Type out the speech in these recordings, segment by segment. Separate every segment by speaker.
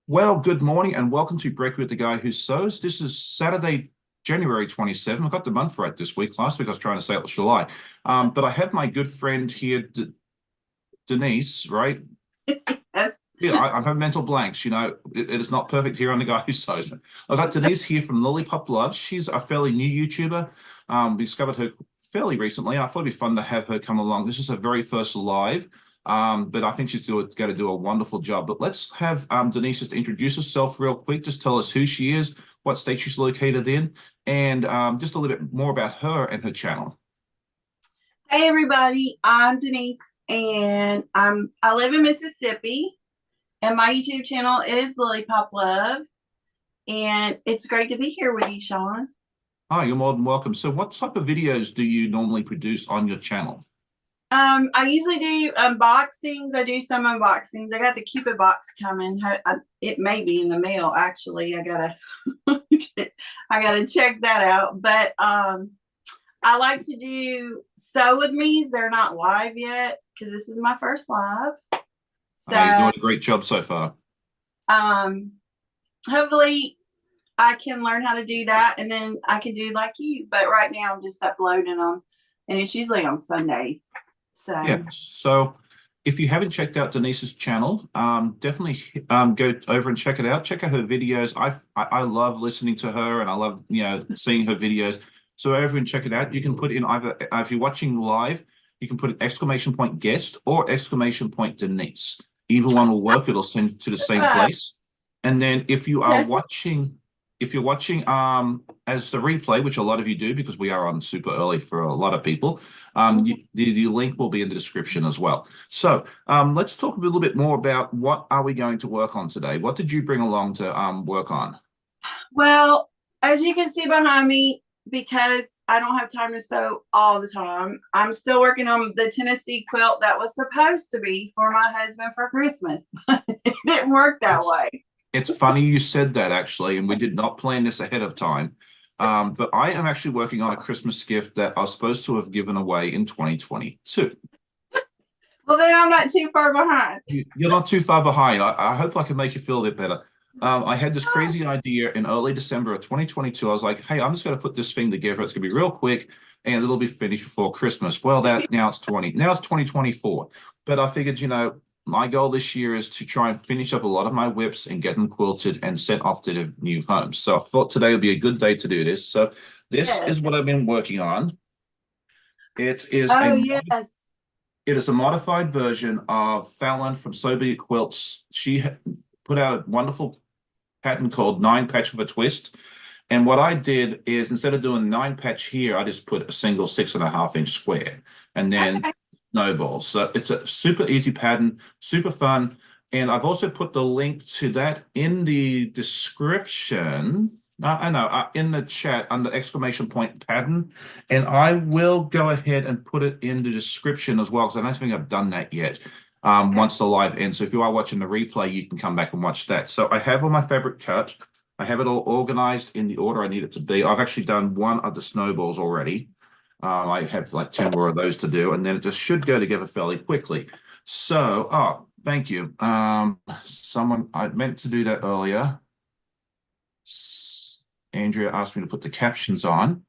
Speaker 1: Well, good morning and welcome to Brekkie with the Guy Who Sews. This is Saturday, January 27. I got the month right this week. Last week I was trying to say it was July. But I have my good friend here, Denise, right?
Speaker 2: Yes.
Speaker 1: Yeah, I have mental blanks. It is not perfect here on the Guy Who Sews. I've got Denise here from Lollipop Love. She's a fairly new YouTuber. We discovered her fairly recently. I thought it'd be fun to have her come along. This is her very first live, but I think she's going to do a wonderful job. But let's have Denise just introduce herself real quick. Just tell us who she is, what state she's located in, and just a little bit more about her and her channel.
Speaker 2: Hey everybody, I'm Denise and I live in Mississippi and my YouTube channel is Lollipop Love and it's great to be here with you, Sean.
Speaker 1: Hi, you're more than welcome. So what type of videos do you normally produce on your channel?
Speaker 2: I usually do unboxings. I do some unboxings. I got the Cupid box coming. It may be in the mail actually. I gotta I gotta check that out. But I like to do sew with me's. They're not live yet because this is my first live.
Speaker 1: You're
Speaker 2: So
Speaker 1: doing a great job so far.
Speaker 2: um, hopefully I can learn how to do that and then I can do like you. But right now I'm just uploading them and it's usually on Sundays.
Speaker 1: Yeah.
Speaker 2: So
Speaker 1: So if you haven't checked out Denise's channel, definitely go over and check it out. Check out her videos. I love listening to her and I love seeing her videos. So over and check it out. You can put in either if you're watching live, you can put an exclamation point guest or exclamation point Denise. Either one will work. It'll send to the same place. And then
Speaker 2: just
Speaker 1: if you're watching as the replay, which a lot of you do because we are on super early for a lot of people, the link will be in the description as well. So let's talk a little bit more about what are we going to work on today. What did you bring along to work on?
Speaker 2: well, as you can see behind me, because I don't have time to sew all the time, I'm still working on the Tennessee quilt that was supposed to be for my husband for Christmas. It didn't work that
Speaker 1: It's
Speaker 2: way.
Speaker 1: it's funny you said that actually, and we did not plan this ahead of time. But I am actually working on a Christmas gift that I was supposed to have given away in 2022.
Speaker 2: Well, then I'm not too far behind.
Speaker 1: You're not too far behind. I hope I can make you feel a bit better. I had this crazy idea in early December of 2022. I was like, hey, I'm just going to put this thing together. It's going to be real quick and it'll be finished before Christmas. Well, now it's 2024. But I figured, my goal this year is to try and finish up a lot of my whips and get them quilted and sent off to the new homes. So I thought today would be a good day to do this. So this
Speaker 2: Yes.
Speaker 1: is what I've been working on. It is
Speaker 2: Oh,
Speaker 1: a
Speaker 2: yes.
Speaker 1: it is a modified version of Fallon from Soviet Quilts. She put out a wonderful pattern called Nine Patch with a Twist. And what I did is instead of doing nine patch here, I just put a single 6.5 inch square and then
Speaker 2: Okay.
Speaker 1: snowballs. So it's a super easy pattern, super fun. And I've also put the link to that in the description. I know, in the chat under exclamation point pattern. And I will go ahead and put it in the description as well, because I don't think I've done that yet. Once the live ends. So if you are watching the replay, you can come back and watch that. So I have all my fabric cut. I have it all organized in the order I need it to be. I've actually done one of the snowballs already. I have like 10 more of those to do, and then it just should go together fairly quickly. So, thank you. Someone, I meant to do that earlier. Andrea asked me to put the captions on.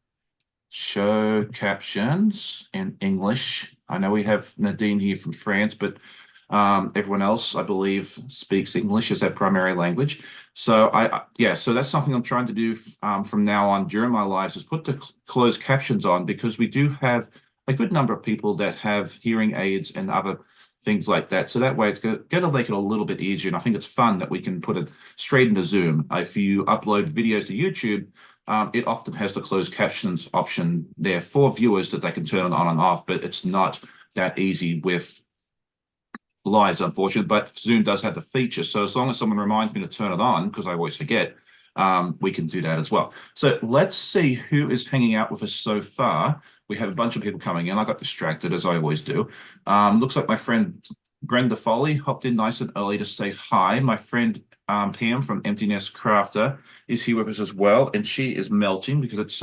Speaker 1: Show captions in English. I know we have Nadine here from France, but everyone else, I believe, speaks English as their primary language. So so that's something I'm trying to do from now on during my lives is put the closed captions on because we do have a good number of people that have hearing aids and other things like that. So that way it's going to make it a little bit easier. And I think it's fun that we can put it straight into Zoom. If you upload videos to YouTube, it often has the closed captions option there for viewers that they can turn it on and off, but it's not that easy with lives, unfortunately. But Zoom does have the feature. So as long as someone reminds me to turn it on, because I always forget, we can do that as well. So let's see who is hanging out with us so far. We have a bunch of people coming in. I got distracted as I always do. Looks like my friend Brenda Foley hopped in nice and early to say hi. My friend Pam from Empty Nest Crafter is here with us as well, and she is melting because it's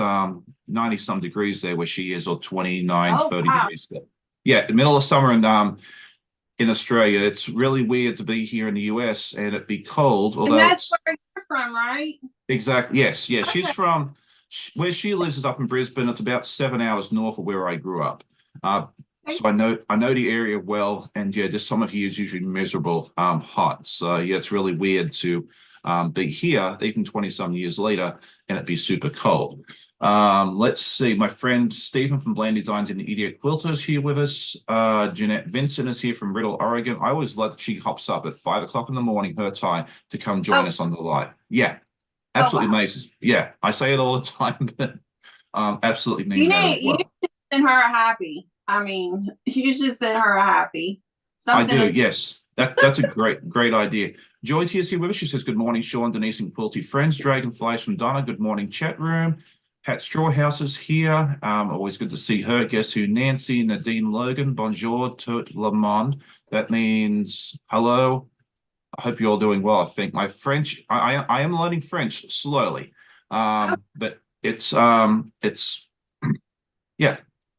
Speaker 1: 90 some degrees there where she is, or 29,
Speaker 2: Oh,
Speaker 1: 30
Speaker 2: wow.
Speaker 1: degrees there. Yeah, the middle of summer, and in Australia. It's really weird to be here in the US and it be cold,
Speaker 2: And
Speaker 1: although
Speaker 2: that's
Speaker 1: it's
Speaker 2: where you're from, right?
Speaker 1: exactly, yes, yes. She's
Speaker 2: Okay.
Speaker 1: from where she lives is up in Brisbane. It's about 7 hours north of where I grew up. Uh, so I know the area well, and yeah, this time of year is usually miserable, hot. So yeah, it's really weird to be here, even 20 some years later, and it be super cold. Let's see. My friend Stephen from Blandy Designs and the Idiot Quilter is here with us. Jeanette Vincent is here from Riddle, Oregon. I always love that she hops up at 5 o'clock in the morning, her time, to come join
Speaker 2: Oh,
Speaker 1: us on the live. Yeah,
Speaker 2: oh
Speaker 1: absolutely
Speaker 2: wow.
Speaker 1: amazing. Yeah, I say it all the time, but absolutely mean
Speaker 2: You
Speaker 1: that as
Speaker 2: need you
Speaker 1: well.
Speaker 2: should send her a happy. I mean, you should send her a happy.
Speaker 1: I
Speaker 2: Something
Speaker 1: do,
Speaker 2: is
Speaker 1: yes. That's a great idea. Joyce is here with us. She says, good morning, Sean, Denise, and Quilty friends. Dragonflies from Donna. Good morning, chat room. Pat Strawhouse is here. Always good to see her. Guess who? Nancy, Nadine Logan. Bonjour, tout le monde. That means hello. I hope you're all doing well. I think my French, I am learning French slowly. But it's yeah,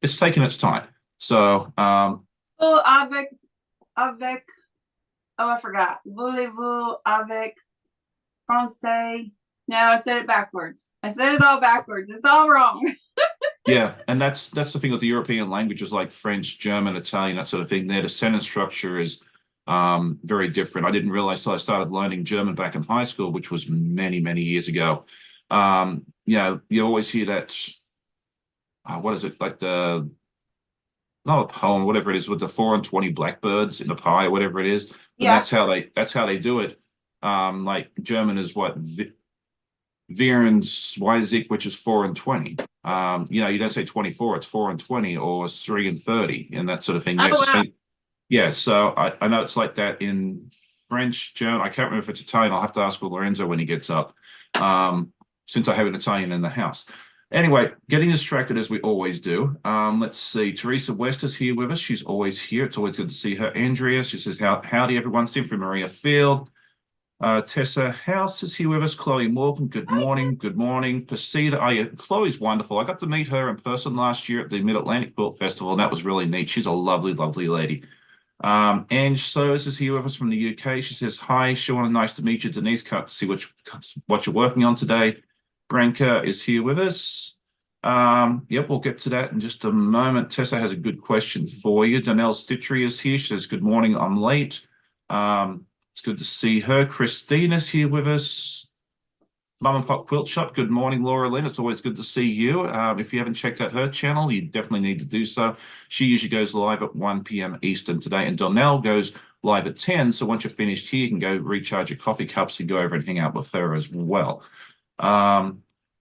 Speaker 1: it's taking its time. So
Speaker 2: oh avec oh I forgot. Voulez-vous avec français? No, I said it backwards. I said it all backwards. It's all wrong.
Speaker 1: yeah, and that's the thing with the European languages like French, German, Italian, that sort of thing. There, the sentence structure is very different. I didn't realize till I started learning German back in high school, which was many years ago. You always hear that what is it like the not a poem, whatever it is, with the 4 and 20 blackbirds in a pie, whatever it is. But
Speaker 2: Yeah.
Speaker 1: that's how they do it. Like German is what Vierensweißig, which is 4 and 20. You don't say 24, it's 4 and 20 or 3 and 30 and that sort of thing.
Speaker 2: Oh
Speaker 1: There's the
Speaker 2: wow.
Speaker 1: same. Yeah, so I know it's like that in French, German. I can't remember if it's Italian. I'll have to ask Lorenzo when he gets up, since I have an Italian in the house. Anyway, getting distracted as we always do. Let's see. Teresa West is here with us. She's always here. It's always good to see her. Andrea, she says, howdy, everyone. Steve from Maria Field. Tessa House is here with us. Chloe Morgan, good morning. Good morning. Pasita, oh yeah, Chloe's wonderful. I got to meet her in person last year at the Mid-Atlantic Quilt Festival, and that was really neat. She's a lovely lady. Ange Soers is here with us from the UK. She says, hi, Sean, nice to meet you. Denise, can't see what you're working on today. Branka is here with us. Yep, we'll get to that in just a moment. Tessa has a good question for you. Danelle Stitchery is here. She says, good morning, I'm late. It's good to see her. Christina's here with us. Mum and Pop Quilt Shop. Good morning, Laura Lynn. It's always good to see you. If you haven't checked out her channel, you definitely need to do so. She usually goes live at 1 p.m. Eastern today, and Donnell goes live at 10. So once you're finished here, you can go recharge your coffee cups and go over and hang out with her as well.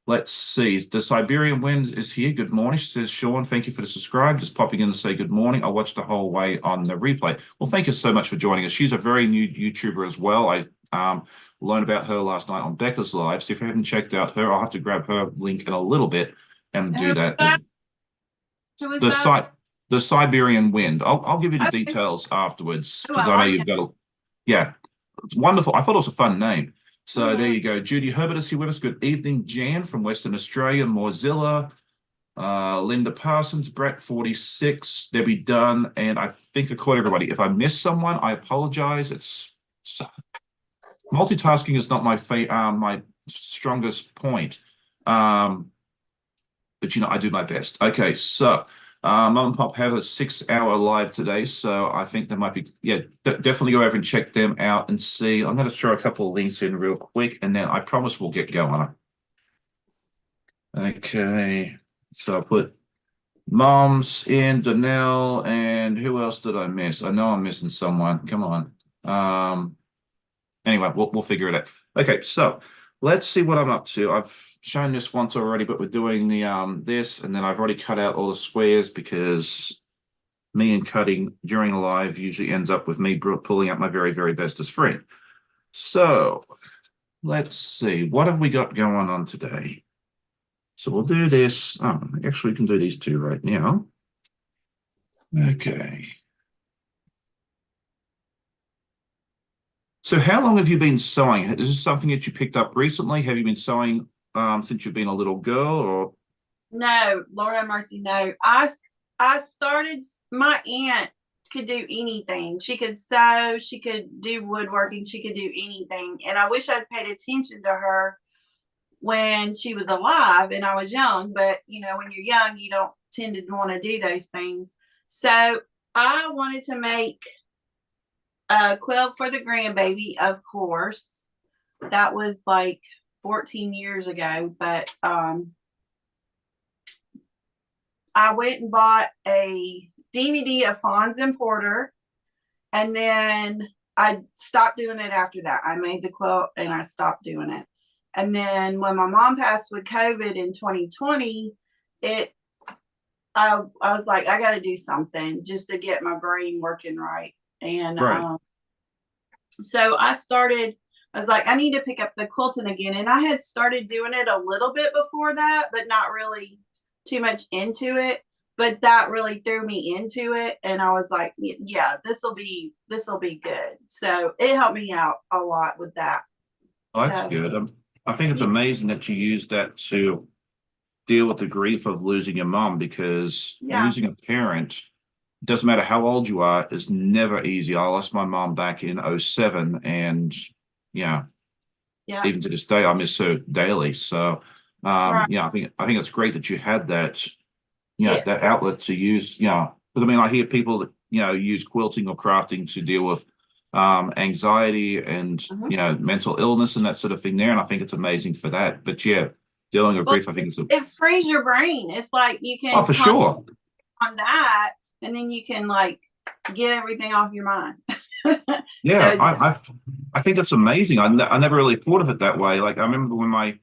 Speaker 1: Let's see. The Siberian Wind is here. Good morning. She says, Sean, thank you for the subscribe. Just popping in to say good morning. I watched the whole way on the replay. Well, thank you so much for joining us. She's a very new YouTuber as well. I learned about her last night on Becca's Live. So if you haven't checked out her, I'll have to grab her link in a little bit and do that.
Speaker 2: Who is
Speaker 1: The
Speaker 2: that?
Speaker 1: the Siberian Wind. I'll give you the
Speaker 2: Okay.
Speaker 1: details afterwards
Speaker 2: Oh,
Speaker 1: because
Speaker 2: I
Speaker 1: I know
Speaker 2: like
Speaker 1: you've
Speaker 2: it.
Speaker 1: got a yeah. It's wonderful. I thought it was a fun name. So there
Speaker 2: Mhm.
Speaker 1: you go. Judy Herbert is here with us. Good evening, Jan from Western Australia, Mozilla, Linda Parsons, Brett 46, Debbie Dunn, and I think I caught everybody. If I missed someone, I apologize. It's multitasking is not my strongest point. But I do my best. Okay, so Mum and Pop have a 6 hour live today, so I think there might be, definitely go over and check them out and see. I'm going to throw a couple of links in real quick, and then I promise we'll get going. Okay, so I put Moms in, Danelle, and who else did I miss? I know I'm missing someone. Come on. Anyway, we'll figure it out. Okay, so let's see what I'm up to. I've shown this once already, but we're doing the this, and then I've already cut out all the squares because me and cutting during a live usually ends up with me pulling out my very bestest friend. So let's see, what have we got going on today? So we'll do this. Oh, actually, we can do these two right now. Okay. So how long have you been sewing? Is this something that you picked up recently? Have you been sewing since you've been a little girl, or?
Speaker 2: No, Lord have mercy, no. I started, my aunt could do anything. She could sew, she could do woodworking, she could do anything. And I wish I'd paid attention to her when she was alive and I was young, but you know, when you're young, you don't tend to want to do those things. So I wanted to make a quilt for the grandbaby, of course. That was like 14 years ago, but I went and bought a DVD of Fawns and Porter, and then I stopped doing it after that. I made the quilt and I stopped doing it. And then when my mom passed with COVID in 2020, I was like, I got to do something just to get my brain working right. And
Speaker 1: Right.
Speaker 2: so I was like, I need to pick up the quilting again. And I had started doing it a little bit before that, but not really too much into it. But that really threw me into it. And I was like, yeah, this will be good. So it helped me out a lot with that.
Speaker 1: Oh, that's
Speaker 2: So
Speaker 1: good. I think it's
Speaker 2: yeah,
Speaker 1: amazing that you used that to deal with the grief of losing your mom, because
Speaker 2: yeah,
Speaker 1: losing a parent, doesn't matter how old you are, is never easy. I lost my mom back in '07, and yeah,
Speaker 2: yeah,
Speaker 1: even to this day, I miss her daily. So,
Speaker 2: right.
Speaker 1: yeah, I think it's great that you had that, that
Speaker 2: Yes.
Speaker 1: outlet to use, because I mean, I hear people that, use quilting or crafting to deal with anxiety and,
Speaker 2: Mhm.
Speaker 1: mental illness and that sort of thing there. And I think it's amazing for that. But yeah, dealing with
Speaker 2: Well,
Speaker 1: grief, I think it's
Speaker 2: it frees your brain. It's like you
Speaker 1: oh,
Speaker 2: can
Speaker 1: for sure.
Speaker 2: on that, and then you can like get everything off your mind. So
Speaker 1: Yeah,
Speaker 2: it's
Speaker 1: I think it's amazing. I never really thought of it that way. Like I remember when my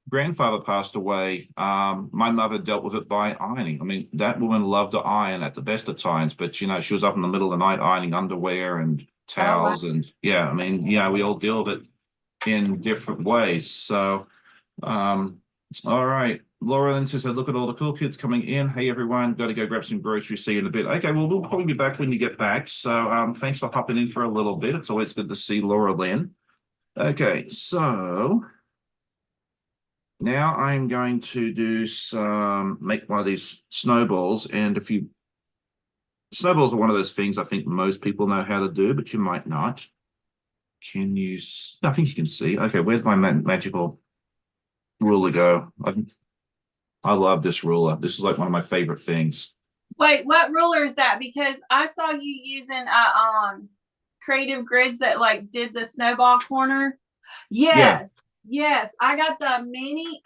Speaker 1: grandfather passed away, my mother dealt with it by ironing. I mean, that woman loved to iron at the best of times, but she was up in the middle of the night ironing underwear and
Speaker 2: oh wow.
Speaker 1: towels, and yeah, I mean, we all deal with it in different ways. So, um, all right. Laura then says, look at all the cool kids coming in. Hey everyone, got to go grab some groceries. See you in a bit. Okay, well, we'll probably be back when you get back. So thanks for hopping in for a little bit. It's always good to see Laura Lynn. Okay, so now I'm going to make one of these snowballs. And if you, snowballs are one of those things I think most people know how to do, but you might not. I think you can see. Okay, where'd my magical ruler go? I love this ruler. This is like one of my favorite things.
Speaker 2: Wait, what ruler is that? Because I saw you using creative grids that like did the snowball corner.
Speaker 1: Yeah,
Speaker 2: Yes, yes. I got the mini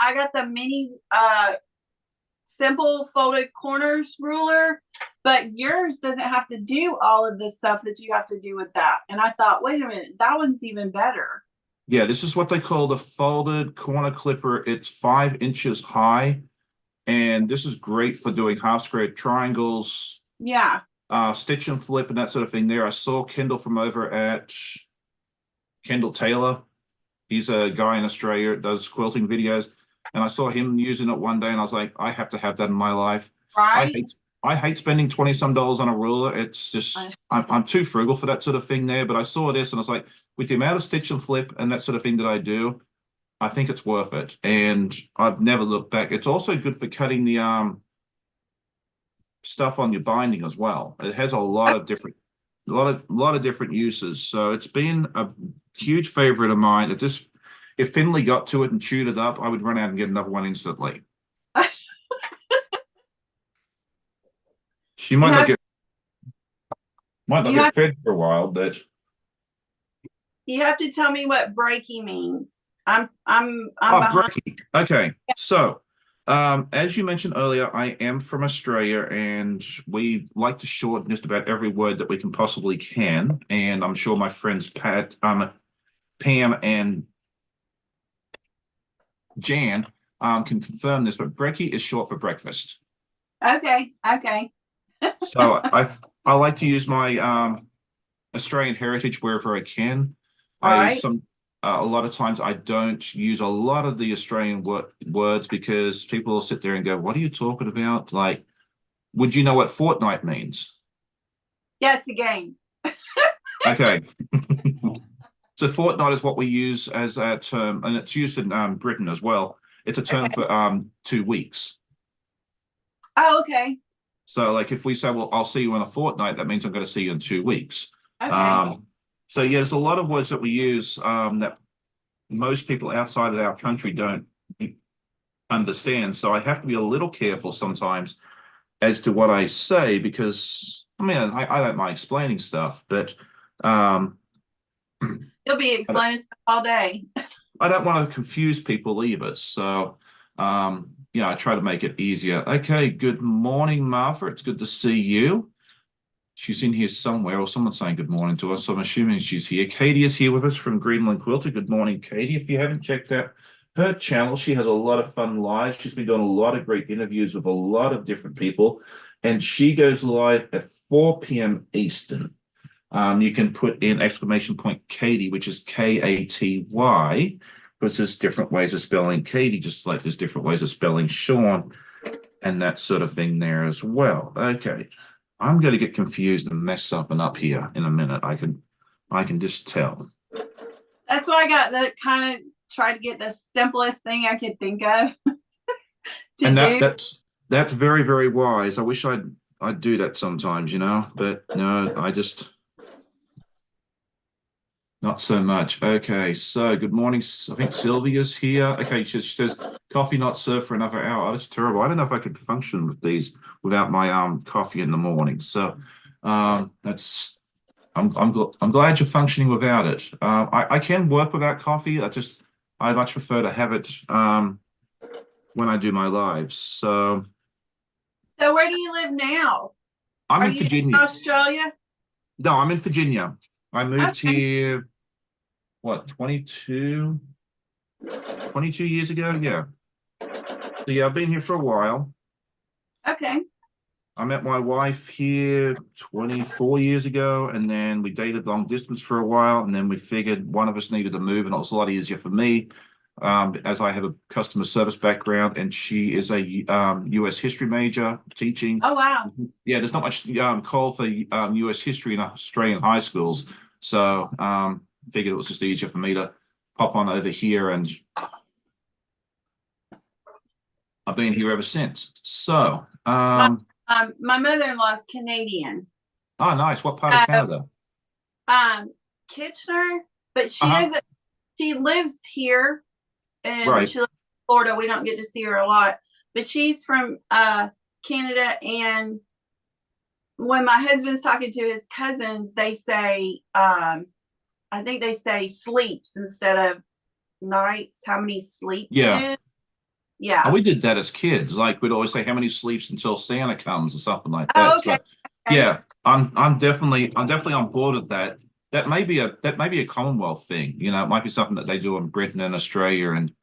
Speaker 2: simple folded corners ruler, but yours doesn't have to do all of the stuff that you have to do with that. And I thought, wait a minute, that one's even better.
Speaker 1: yeah. This is what they call the folded corner clipper. It's 5 inches high, and this is great for doing half square triangles,
Speaker 2: Yeah.
Speaker 1: stitch and flip and that sort of thing there. I saw Kendall from over at Kendall Taylor. He's a guy in Australia that does quilting videos. And I saw him using it one day and I was like, I have to have that in my life. I
Speaker 2: Right.
Speaker 1: hate I hate spending 20 some dollars on a ruler. It's
Speaker 2: I,
Speaker 1: just I'm too frugal for that sort of thing there. But I saw this and I was like, with the amount of stitch and flip and that sort of thing that I do, I think it's worth it. And I've never looked back. It's also good for cutting the stuff on your binding as well. It has a lot of different uses. So it's been a huge favorite of mine. If Finley got to it and chewed it up, I would run out and get another one instantly. She
Speaker 2: you have
Speaker 1: might not
Speaker 2: you
Speaker 1: get
Speaker 2: have
Speaker 1: fed for a while, but
Speaker 2: you have to tell me what Brekkie means. I'm
Speaker 1: oh,
Speaker 2: behind.
Speaker 1: Brekkie. Okay, so as you mentioned earlier, I am from Australia, and we like to shorten just about every word that we can possibly can. And I'm sure my friends Pam, and Jan can confirm this, but Brekkie is short for breakfast.
Speaker 2: Okay, okay.
Speaker 1: So I like to use my Australian heritage wherever I can. I
Speaker 2: Right.
Speaker 1: some A lot of times I don't use a lot of the Australian words because people will sit there and go, "What are you talking about?" Like, would you know what fortnight means?
Speaker 2: Yeah, it's a game.
Speaker 1: Okay. So fortnight is what we use as a term, and it's used in Britain as well. It's a term
Speaker 2: Okay.
Speaker 1: for 2 weeks.
Speaker 2: Oh, okay.
Speaker 1: So like if we say, well, I'll see you in a fortnight, that means I'm going to see you in 2 weeks.
Speaker 2: Okay.
Speaker 1: So yeah, there's a lot of words that we use that most people outside of our country don't understand. So I have to be a little careful sometimes as to what I say because I mean I don't mind explaining stuff, but um,
Speaker 2: You'll be explaining stuff all day.
Speaker 1: I don't want to confuse people either. So yeah, I try to make it easier. Okay, good morning, Martha. It's good to see you. She's in here somewhere, or someone's saying good morning to us. So I'm assuming she's here. Katie is here with us from Greenland Quilter. Good morning, Katie. If you haven't checked out her channel, she has a lot of fun lives. She's been doing a lot of great interviews with a lot of different people, and she goes live at 4 p.m. Eastern. You can put in exclamation point Katie, which is Katy, because there's different ways of spelling Katie, just like there's different ways of spelling Sean and that sort of thing there as well. Okay. I'm going to get confused and mess something up here in a minute. I can just tell.
Speaker 2: That's why I got the kind of try to get the simplest thing I could think of to
Speaker 1: And
Speaker 2: do.
Speaker 1: that's very, very wise. I wish I'd do that sometimes, but no, I just not so much. Okay, so good morning. I think Sylvia's here. Okay, she says coffee not served for another hour. Oh, that's terrible. I don't know if I could function with these without my coffee in the morning. So that's I'm glad you're functioning without it. I can work without coffee. I much prefer to have it when I do my lives. So
Speaker 2: So where do you live now?
Speaker 1: I'm
Speaker 2: Are
Speaker 1: in
Speaker 2: you
Speaker 1: Virginia.
Speaker 2: in Australia?
Speaker 1: No, I'm in Virginia. I moved
Speaker 2: Okay.
Speaker 1: here, what, 22 years ago? Yeah. So yeah, I've been here for a while.
Speaker 2: Okay.
Speaker 1: I met my wife here 24 years ago, and then we dated long distance for a while, and then we figured one of us needed to move, and it was a lot easier for me, as I have a customer service background, and she is a U.S. history major teaching.
Speaker 2: Oh wow.
Speaker 1: Yeah, there's not much call for U.S. history in Australian high schools, so figured it was just easier for me to pop on over here, and I've been here ever since. So,
Speaker 2: My my mother-in-law's Canadian.
Speaker 1: oh, nice. What part of
Speaker 2: Uh,
Speaker 1: Canada?
Speaker 2: um Kitchener, but she
Speaker 1: Uh-huh.
Speaker 2: doesn't she lives here and
Speaker 1: Right.
Speaker 2: she lives in Florida. We don't get to see her a lot. But she's from Canada, and when my husband's talking to his cousins, they say I think they say sleeps instead of nights, how many sleeps it
Speaker 1: Yeah.
Speaker 2: is.
Speaker 1: Oh,
Speaker 2: Yeah.
Speaker 1: we did that as kids. Like we'd always say, "How many sleeps until Santa comes?" or something like
Speaker 2: Oh,
Speaker 1: that.
Speaker 2: okay.
Speaker 1: So,
Speaker 2: Okay.
Speaker 1: yeah, I'm definitely on board with that. That may be a Commonwealth thing. It might be something that they do in Britain and Australia and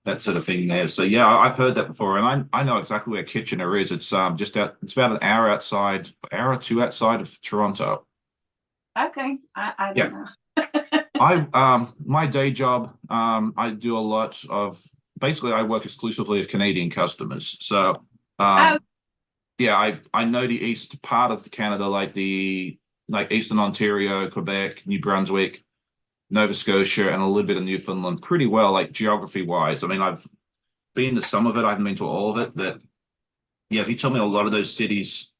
Speaker 1: that sort of thing there. So yeah, I've heard that before, and I know exactly where Kitchener is. It's just out. It's about an hour outside, hour or two outside of Toronto.
Speaker 2: Okay. I don't
Speaker 1: Yeah.
Speaker 2: know.
Speaker 1: My day job, I do a lot of basically I work exclusively with Canadian customers. So
Speaker 2: Oh,
Speaker 1: yeah, I know the east part of Canada, like Eastern Ontario, Quebec, New Brunswick, Nova Scotia, and a little bit of Newfoundland pretty well, like geography wise. I mean, I've been to some of it, I haven't been to all of it, but yeah, if you tell me a lot of those cities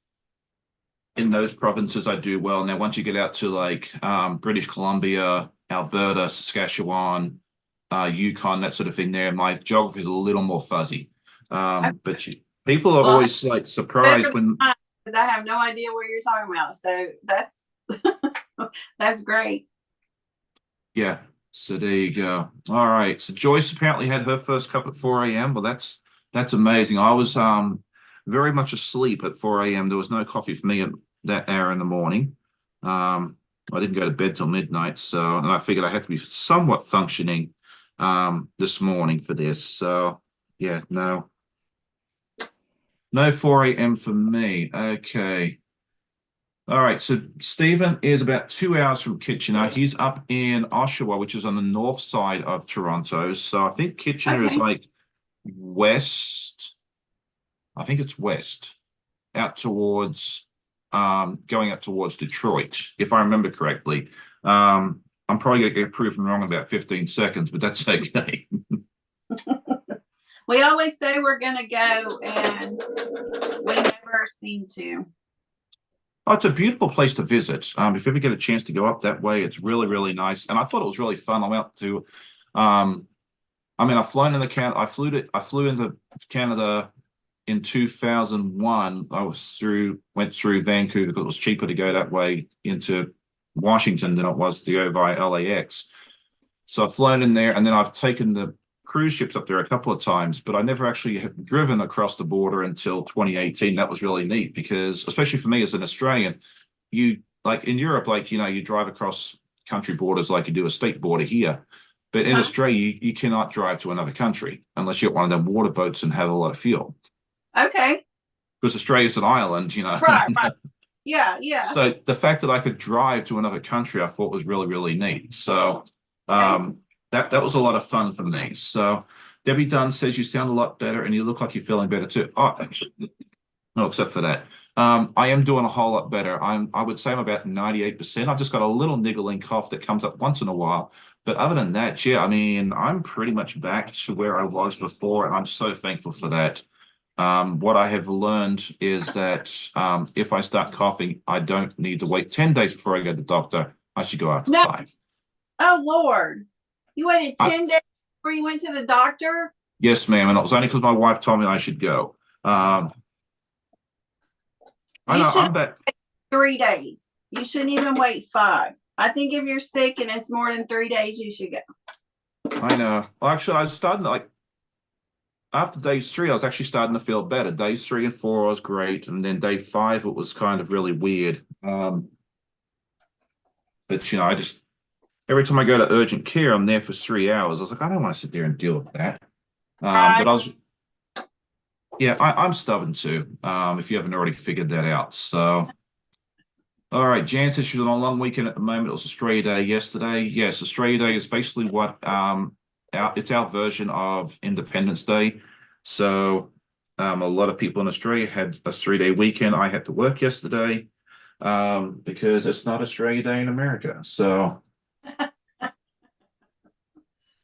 Speaker 1: in those provinces, I do well. Now, once you get out to like British Columbia, Alberta, Saskatchewan, Yukon, that sort of thing, there, my geography is a little more fuzzy.
Speaker 2: okay.
Speaker 1: People are
Speaker 2: Well,
Speaker 1: always like
Speaker 2: better
Speaker 1: surprised
Speaker 2: than
Speaker 1: when,
Speaker 2: mine because I have no idea what you're talking about. So that's that's great.
Speaker 1: yeah. So there you go. All right. So Joyce apparently had her first cup at 4 a.m. Well, that's amazing. I was very much asleep at 4 a.m. There was no coffee for me at that hour in the morning. I didn't go to bed till midnight, so and I figured I had to be somewhat functioning this morning for this. So yeah, no 4 a.m. for me. Okay. All right, so Stephen is about 2 hours from Kitchener. He's up in Oshawa, which is on the north side of Toronto. So I think Kitchener is
Speaker 2: Okay.
Speaker 1: like west. I think it's west, out towards going out towards Detroit, if I remember correctly. I'm probably gonna get proven wrong in about 15 seconds, but that's okay.
Speaker 2: We always say we're gonna go, and we never never seen to.
Speaker 1: Oh, it's a beautiful place to visit. If you ever get a chance to go up that way, it's really, really nice. And I thought it was really fun. I went to, um, I mean, I've flown in the can. I flew into Canada in 2001. Went through Vancouver because it was cheaper to go that way into Washington than it was to go by LAX. So I've flown in there, and then I've taken the cruise ships up there a couple of times, but I never actually have driven across the border until 2018. That was really neat because, especially for me as an Australian, you like in Europe, like you drive across country borders like you do a state border here. But in
Speaker 2: Huh?
Speaker 1: Australia, you cannot drive to another country unless you're one of them water boats and have a lot of fuel.
Speaker 2: Okay.
Speaker 1: Because Australia's an island,
Speaker 2: Right, right. Yeah, yeah.
Speaker 1: So the fact that I could drive to another country, I thought was really, really neat. So
Speaker 2: Okay.
Speaker 1: that was a lot of fun for me. So Debbie Dunn says you sound a lot better and you look like you're feeling better too. Oh, actually, no, except for that. I am doing a whole lot better. I would say I'm about 98%. I've just got a little niggling cough that comes up once in a while. But other than that, yeah, I mean, I'm pretty much back to where I was before, and I'm so thankful for that. What I have learned is that if I start coughing, I don't need to wait 10 days before I go to the doctor. I should go after
Speaker 2: No.
Speaker 1: 5.
Speaker 2: Oh Lord. You waited
Speaker 1: I,
Speaker 2: 10 days before you went to the doctor?
Speaker 1: yes, ma'am, and it was only because my wife told me I should go. I
Speaker 2: You
Speaker 1: know
Speaker 2: should
Speaker 1: I'm back.
Speaker 2: 3 days. You shouldn't even wait 5. I think if you're sick and it's more than 3 days, you should go.
Speaker 1: I know. Well, actually, I was starting to, like after day 3, I was actually starting to feel better. Days 3 and 4 was great, and then day 5 it was kind of really weird. But I just every time I go to urgent care, I'm there for 3 hours. I was like, I don't want to sit there and deal with that.
Speaker 2: Right.
Speaker 1: But yeah, I'm stubborn too. If you haven't already figured that out. So, all right, Jan says she's on a long weekend at the moment. It was Australia Day yesterday. Yes, Australia Day is basically it's our version of Independence Day. So, a lot of people in Australia had a 3-day weekend. I had to work yesterday, because it's not Australia Day in America. So.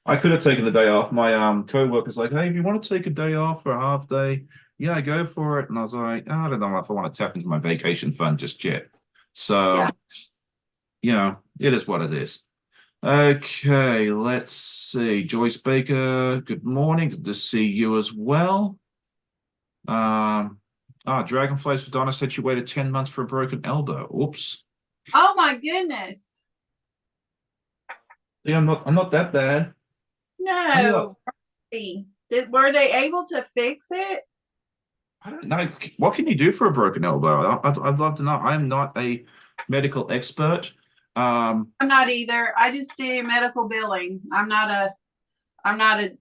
Speaker 1: I could have taken the day off. My co-worker's like, hey, if you want to take a day off for a half day, yeah, go for it. And I was like, oh, I don't know if I want to tap into my vacation fund just yet.
Speaker 2: Yeah.
Speaker 1: So, it is what it is. Okay, let's see. Joyce Baker, good morning. Good to see you as well. Dragonflies for Donna said she waited 10 months for a broken elbow. Oops.
Speaker 2: Oh my goodness.
Speaker 1: Yeah, I'm not that bad.
Speaker 2: No. Were they able to fix it?
Speaker 1: I don't know. What can you do for a broken elbow? I'd love to know. I'm not a medical expert.
Speaker 2: I'm not either. I just do medical billing. I'm not a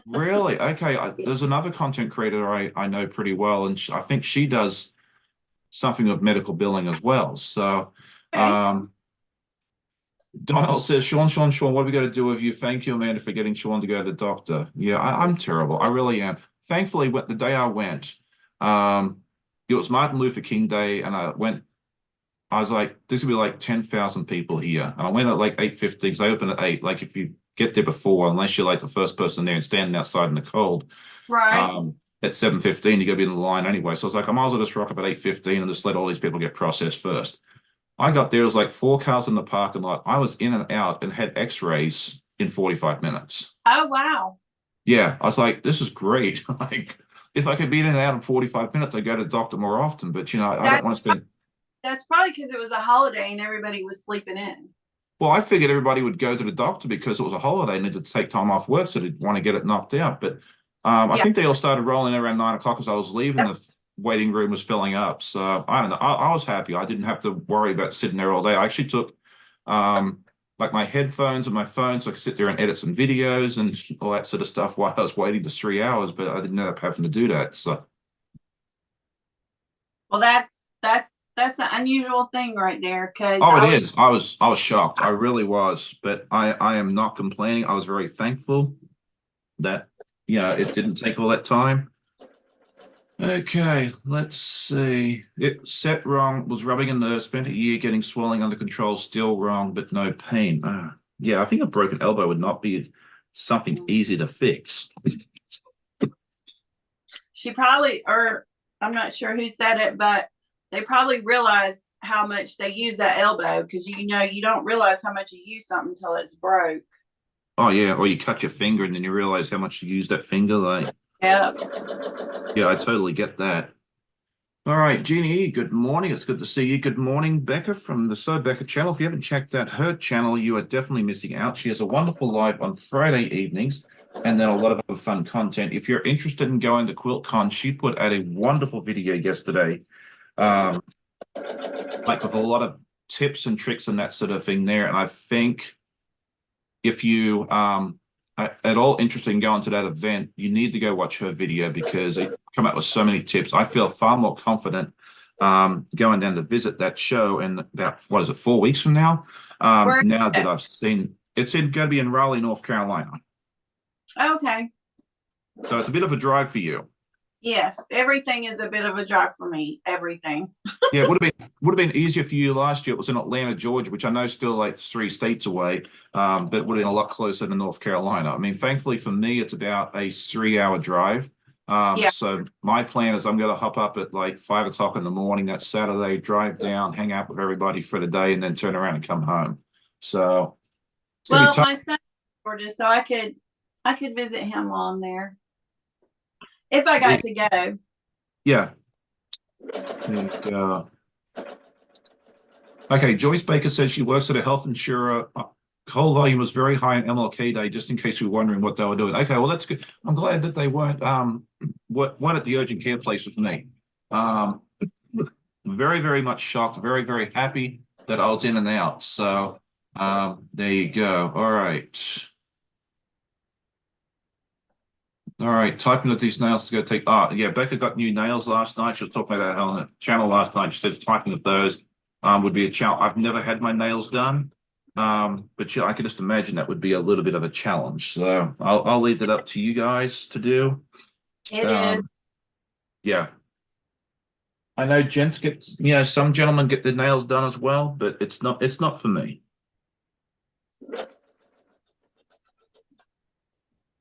Speaker 1: Really? Okay. There's another content creator I know pretty well, and I think she does something of medical billing as well. So,
Speaker 2: okay.
Speaker 1: Donald says, Sean, what are we going to do with you? Thank you, Amanda, for getting Sean to go to the doctor. Yeah, I'm terrible. I really am. Thankfully, the day I went, it was Martin Luther King Day, and I was like, there's gonna be like 10,000 people here. And I went at like 8:50 because they open at 8. Like if you get there before, unless you're like the first person there and standing outside in the cold,
Speaker 2: Right.
Speaker 1: at 7:15, you gotta be in the line anyway. So I was like, I might as well just rock up at 8:15 and just let all these people get processed first. I got there, it was like 4 cars in the parking lot. I was in and out and had x-rays in 45 minutes.
Speaker 2: Oh wow.
Speaker 1: Yeah, I was like, this is great. Like, if I could be in and out in 45 minutes, I'd go to the doctor more often. But I don't
Speaker 2: That
Speaker 1: want to spend.
Speaker 2: that's probably because it was a holiday and everybody was sleeping in.
Speaker 1: Well, I figured everybody would go to the doctor because it was a holiday and needed to take time off work, so they'd want to get it knocked out. But I
Speaker 2: Yeah.
Speaker 1: think they all started rolling around 9 o'clock as I was leaving.
Speaker 2: Yep.
Speaker 1: The waiting room was filling up. So I don't know. I was happy. I didn't have to worry about sitting there all day. I actually took like my headphones and my phone so I could sit there and edit some videos and all that sort of stuff while I was waiting the 3 hours, but I didn't end up having to do that. So
Speaker 2: Well, that's an unusual thing right there because
Speaker 1: oh, it is. I was shocked. I really was, but I am not complaining. I was very thankful that it didn't take all that time. Okay, let's see. It set wrong, was rubbing a nerve, spent a year getting swelling under control, still wrong, but no pain. Yeah, I think a broken elbow would not be something easy to fix.
Speaker 2: she probably or I'm not sure who said it, but they probably realize how much they use that elbow because you don't realize how much you use something until it's broke.
Speaker 1: Oh yeah, or you cut your finger and then you realize how much you use that finger. Like,
Speaker 2: Yeah.
Speaker 1: yeah, I totally get that. All right, Jeannie, good morning. It's good to see you. Good morning, Becca from the So Becca channel. If you haven't checked out her channel, you are definitely missing out. She has a wonderful live on Friday evenings and then a lot of other fun content. If you're interested in going to QuiltCon, she put out a wonderful video yesterday, um, like with a lot of tips and tricks and that sort of thing there. And I think if you at all interested in going to that event, you need to go watch her video because it come up with so many tips. I feel far more confident going down to visit that show in about, what is it, 4 weeks from now?
Speaker 2: Where
Speaker 1: Now that I've seen it's going to be in Raleigh, North Carolina.
Speaker 2: okay.
Speaker 1: So it's a bit of a drive for you.
Speaker 2: Yes, everything is a bit of a drive for me. Everything.
Speaker 1: Yeah, it would have been easier for you last year. It was in Atlanta, Georgia, which I know is still like 3 states away, but it would have been a lot closer to North Carolina. I mean, thankfully for me, it's about a 3 hour drive.
Speaker 2: Yeah.
Speaker 1: So my plan is I'm going to hop up at like 5 o'clock in the morning that Saturday, drive down, hang out with everybody for the day, and then turn around and come home. So it's going to be
Speaker 2: Well,
Speaker 1: tough.
Speaker 2: my son's in Georgia, so I could visit him while I'm there if I got to go.
Speaker 1: Yeah. There you go. Okay, Joyce Baker says she works at a health insurer. Whole volume was very high on MLK Day, just in case you were wondering what they were doing. Okay, well that's good. I'm glad that they weren't what at the urgent care place with me. Um, very, very much shocked, very, very happy that I was in and out. So there you go. All right. All right, typing of these nails is going to take. Yeah, Becca got new nails last night. She was talking about that on the channel last night. She says typing of those would be a challenge. I've never had my nails done, but I can just imagine that would be a little bit of a challenge. So I'll leave it up to you guys to do.
Speaker 2: It is.
Speaker 1: Um, yeah, I know gents get, some gentlemen get their nails done as well, but it's not for me.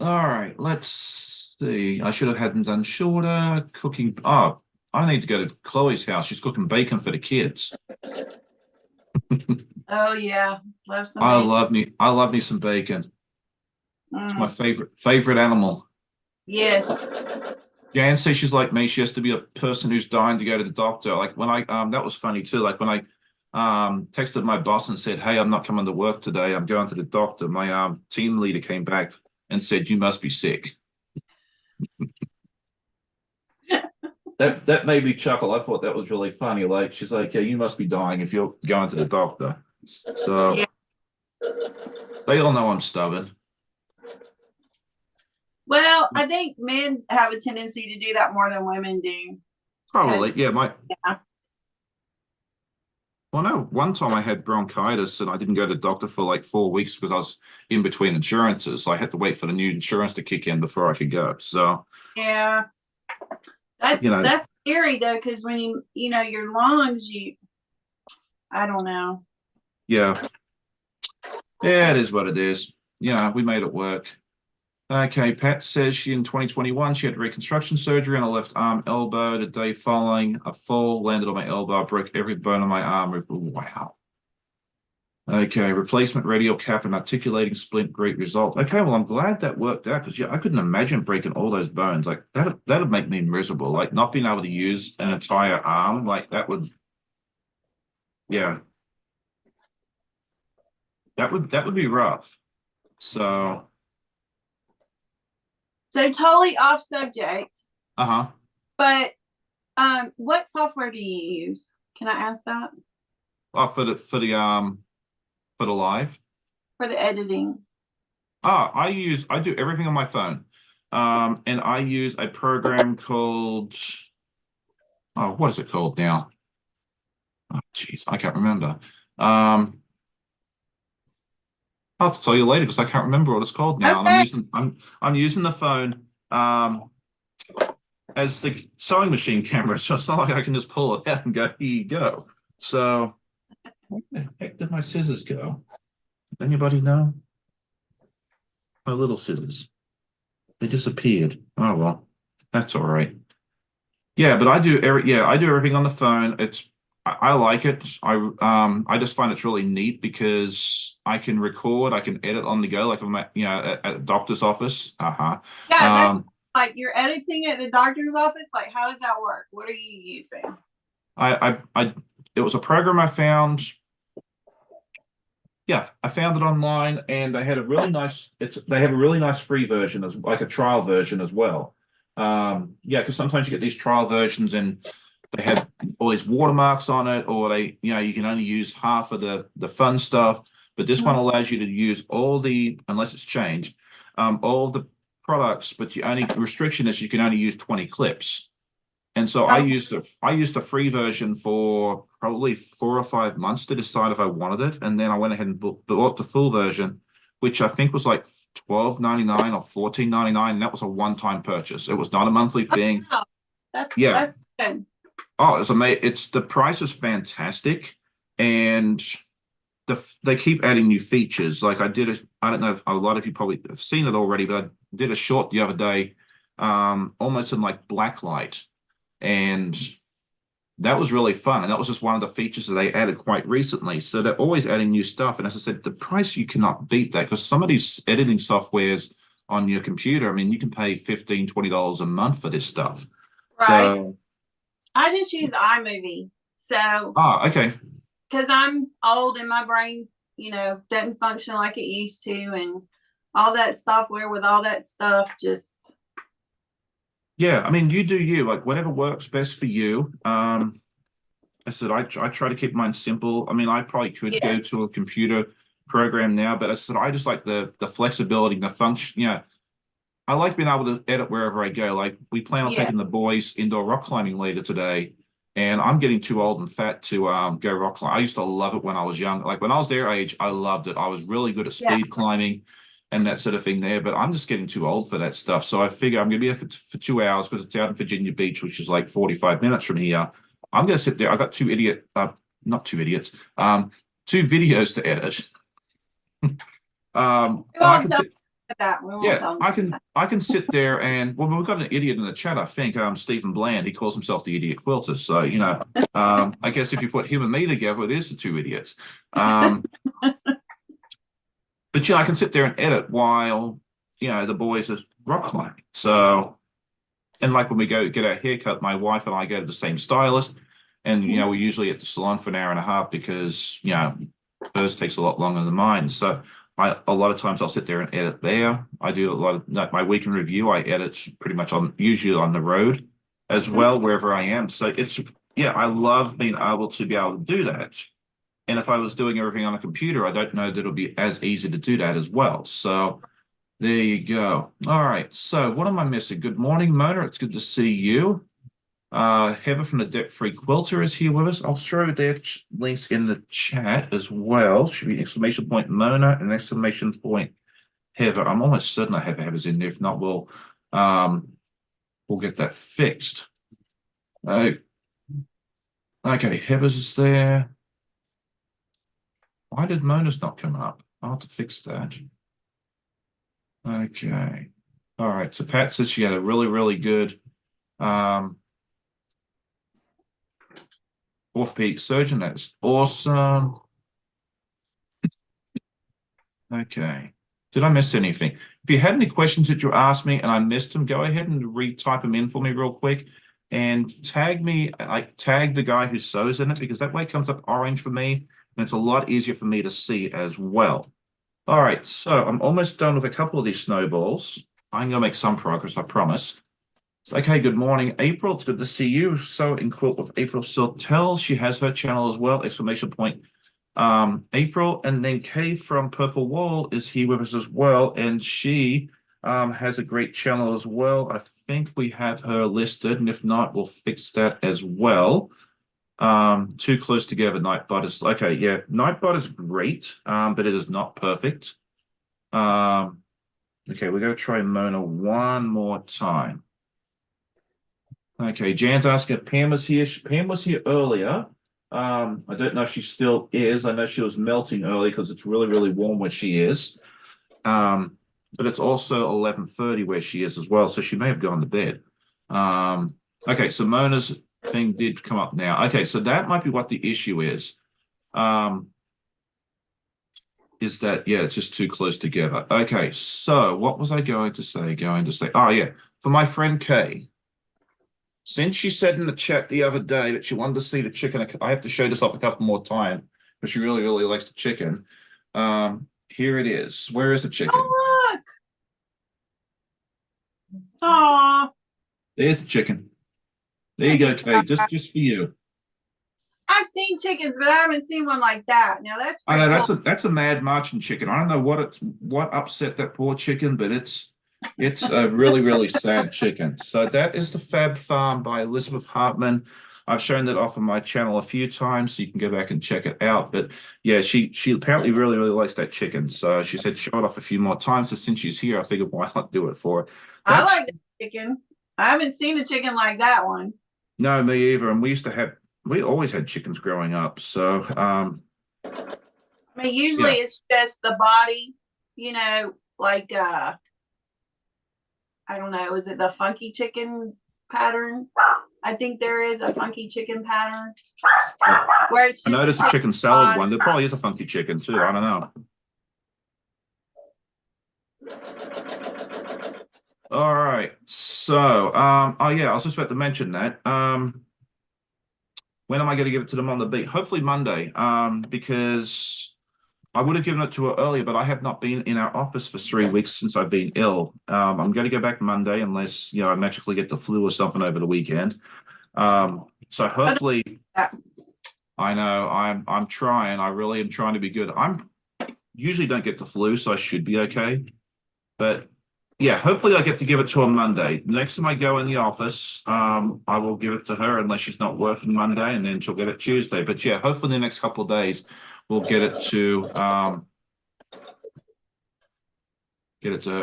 Speaker 1: All right, let's see. I should have had them done shorter. Cooking. Oh, I need to go to Chloe's house. She's cooking bacon for the kids.
Speaker 2: Oh yeah, love some
Speaker 1: I
Speaker 2: bacon.
Speaker 1: love me some bacon. It's my
Speaker 2: Mm,
Speaker 1: favorite animal.
Speaker 2: yes.
Speaker 1: Jan says she's like me. She has to be a person who's dying to go to the doctor. Like when I that was funny too. Like when I texted my boss and said, "Hey, I'm not coming to work today. I'm going to the doctor." My team leader came back and said, "You must be sick." That made me chuckle. I thought that was really funny. Like she's like, "Yeah, you must be dying if you're going to the doctor." So
Speaker 2: Yeah.
Speaker 1: they all know I'm stubborn.
Speaker 2: Well, I think men have a tendency to do that more than women do.
Speaker 1: Probably, yeah.
Speaker 2: Yeah.
Speaker 1: Well, no, one time I had bronchitis and I didn't go to the doctor for like 4 weeks because I was in between insurances. So I had to wait for the new insurance to kick in before I could go. So,
Speaker 2: Yeah.
Speaker 1: you know,
Speaker 2: That's scary though, because when your lungs, I don't know.
Speaker 1: yeah, yeah, it is what it is. We made it work. Okay, Pat says she in 2021, she had reconstruction surgery on a left arm elbow. The day following, a fall landed on my elbow, broke every bone on my arm. Wow. Okay, replacement radial cap and articulating splint, great result. Okay, well, I'm glad that worked out because I couldn't imagine breaking all those bones. Like that'd make me miserable. Like not being able to use an entire arm, like that would, yeah, that would be rough. So,
Speaker 2: So totally off subject,
Speaker 1: uh-huh.
Speaker 2: but what software do you use? Can I ask that
Speaker 1: Oh, for the live.
Speaker 2: for the editing?
Speaker 1: I do everything on my phone. And I use a program called, oh, what is it called now? Oh, geez, I can't remember. I'll have to tell you later because I can't remember what it's called now. And
Speaker 2: Okay.
Speaker 1: I'm using the phone as the sewing machine camera, so it's not like I can just pull it out and go, here you go. So where the heck did my scissors go? Anybody know? My little scissors. They disappeared. Oh well, that's all right. Yeah, but I do everything on the phone. I like it. I just find it's really neat because I can record, I can edit on the go, like I'm at, at a doctor's office. Uh-huh.
Speaker 2: Yeah, that's
Speaker 1: Um,
Speaker 2: like you're editing at the doctor's office. Like, how does that work? What are you using?
Speaker 1: I it was a program I found. Yeah, I found it online and they had a really nice they have a really nice free version as like a trial version as well. Yeah, because sometimes you get these trial versions and they have all these watermarks on it, or you can only use half of the fun stuff. But this one
Speaker 2: Mhm.
Speaker 1: allows you to use all the, unless it's changed, all the products, but the only restriction is you can only use 20 clips. And so
Speaker 2: Oh,
Speaker 1: I used a free version for probably 4 or 5 months to decide if I wanted it, and then I went ahead and bought the full version, which I think was like 12.99 or 14.99, and that was a one-time purchase. It was not a monthly thing.
Speaker 2: wow. That's
Speaker 1: Yeah.
Speaker 2: that's good.
Speaker 1: Oh, it's amazing. It's the price is fantastic, and they keep adding new features. Like I don't know if a lot of you probably have seen it already, but I did a short the other day, almost in like black light. And that was really fun. And that was just one of the features that they added quite recently. So they're always adding new stuff. And as I said, the price, you cannot beat that because some of these editing softwares on your computer, I mean, you can pay $15, $20 a month for this stuff.
Speaker 2: Right.
Speaker 1: So,
Speaker 2: I just use iMovie. So,
Speaker 1: okay.
Speaker 2: because I'm old and my brain, doesn't function like it used to, and all that software with all that stuff just.
Speaker 1: Yeah, I mean, you do you, like whatever works best for you. I said I try to keep mine simple. I mean, I probably could go
Speaker 2: Yes.
Speaker 1: to a computer program now, but I said I just like the flexibility, the function. I like being able to edit wherever I go. Like we plan on
Speaker 2: Yeah.
Speaker 1: taking the boys indoor rock climbing later today, and I'm getting too old and fat to go rock climbing. I used to love it when I was young. Like when I was their age, I loved it. I was really good at
Speaker 2: Yeah.
Speaker 1: speed climbing and that sort of thing there. But I'm just getting too old for that stuff. So I figure I'm going to be there for 2 hours because it's out in Virginia Beach, which is like 45 minutes from here. I'm going to sit there. I got not two idiots, two videos to edit.
Speaker 2: We
Speaker 1: And I
Speaker 2: won't
Speaker 1: can
Speaker 2: tell
Speaker 1: sit.
Speaker 2: them that. We won't
Speaker 1: Yeah,
Speaker 2: tell them that.
Speaker 1: I can sit there and well, we've got an idiot in the chat, I think, Stephen Bland. He calls himself the idiot quilter. So, I guess if you put him and me together, it is the two idiots. Um, but I can sit there and edit while, the boys are rock climbing. So, and like when we go get our haircut, my wife and I go to the same stylist. And, we're usually at the salon for an hour and a half because, hers takes a lot longer than mine. So a lot of times I'll sit there and edit there. I do a lot of like my week in review. I edit pretty much usually on the road as well, wherever I am. So yeah, I love being able to be able to do that. And if I was doing everything on a computer, I don't know that it'll be as easy to do that as well. So there you go. All right. So what am I missing? Good morning, Mona. It's good to see you. Heather from the Debt Free Quilter is here with us. I'll throw their links in the chat as well. Should be exclamation point Mona and exclamation point Heather. I'm almost certain I have Heather's in there. If not, we'll get that fixed. Uh, okay, Heather's is there. Why did Mona's not come up? I'll have to fix that. Okay. All right. So Pat says she had a really, really good orthopedic surgeon. That's awesome. Okay. Did I miss anything? If you had any questions that you asked me and I missed them, go ahead and retype them in for me real quick and tag me, like tag the guy who sews in it because that way it comes up orange for me and it's a lot easier for me to see as well. All right, so I'm almost done with a couple of these snowballs. I'm gonna make some progress, I promise. Okay, good morning, April. It's good to see you. So in quote with April Siltel, she has her channel as well, exclamation point April, and then Kay from Purple Wall is here with us as well, and she has a great channel as well. I think we have her listed, and if not, we'll fix that as well. Too close together, Nightbot is okay, yeah, Nightbot is great, but it is not perfect. Okay, we're gonna try Mona one more time. Okay, Jan's asking if Pam was here. Pam was here earlier. I don't know if she still is. I know she was melting early because it's really, really warm where she is. But it's also 11:30 where she is as well, so she may have gone to bed. Okay, so Mona's thing did come up now. Okay, so that might be what the issue is. Is that, yeah, it's just too close together. Okay, so what was I going to say? Oh, yeah, for my friend Kay, since she said in the chat the other day that she wanted to see the chicken, I have to show this off a couple more times because she really, really likes the chicken. Here it is. Where is the chicken?
Speaker 2: Oh, look. Aw.
Speaker 1: There's the chicken. There you go, Kay, just for you.
Speaker 2: I've seen chickens, but I haven't seen one like that. Now that's
Speaker 1: I
Speaker 2: pretty
Speaker 1: know
Speaker 2: cool.
Speaker 1: that's a mad marching chicken. I don't know what upset that poor chicken, but it's a really, really sad chicken. So that is the Fab Farm by Elizabeth Hartman. I've shown that off on my channel a few times, so you can go back and check it out. But yeah, she apparently really, really likes that chicken. So she said show it off a few more times. So since she's here, I figured why not do it for her.
Speaker 2: I
Speaker 1: That's
Speaker 2: like the chicken. I haven't seen a chicken like that one.
Speaker 1: no, me either. And we always had chickens growing up. So
Speaker 2: I mean, usually
Speaker 1: yeah.
Speaker 2: it's just the body, like I don't know, is it the funky chicken pattern? I think there is a funky chicken pattern where it's
Speaker 1: I
Speaker 2: just
Speaker 1: know
Speaker 2: a
Speaker 1: there's a
Speaker 2: chicken
Speaker 1: chicken salad
Speaker 2: body.
Speaker 1: one. There probably is a funky chicken too. I don't know. All right. So, oh yeah, I was just about to mention that. When am I going to give it to them on the beat? Hopefully Monday. Because I would have given it to her earlier, but I have not been in our office for 3 weeks since I've been ill. I'm going to go back Monday unless, I magically get the flu or something over the weekend. So hopefully, I know I'm trying. I really am trying to be good. I'm usually don't get the flu, so I should be okay. But yeah, hopefully I get to give it to her Monday. Next time I go in the office, I will give it to her unless she's not working Monday, and then she'll get it Tuesday. But yeah, hopefully in the next couple of days we'll get it to her.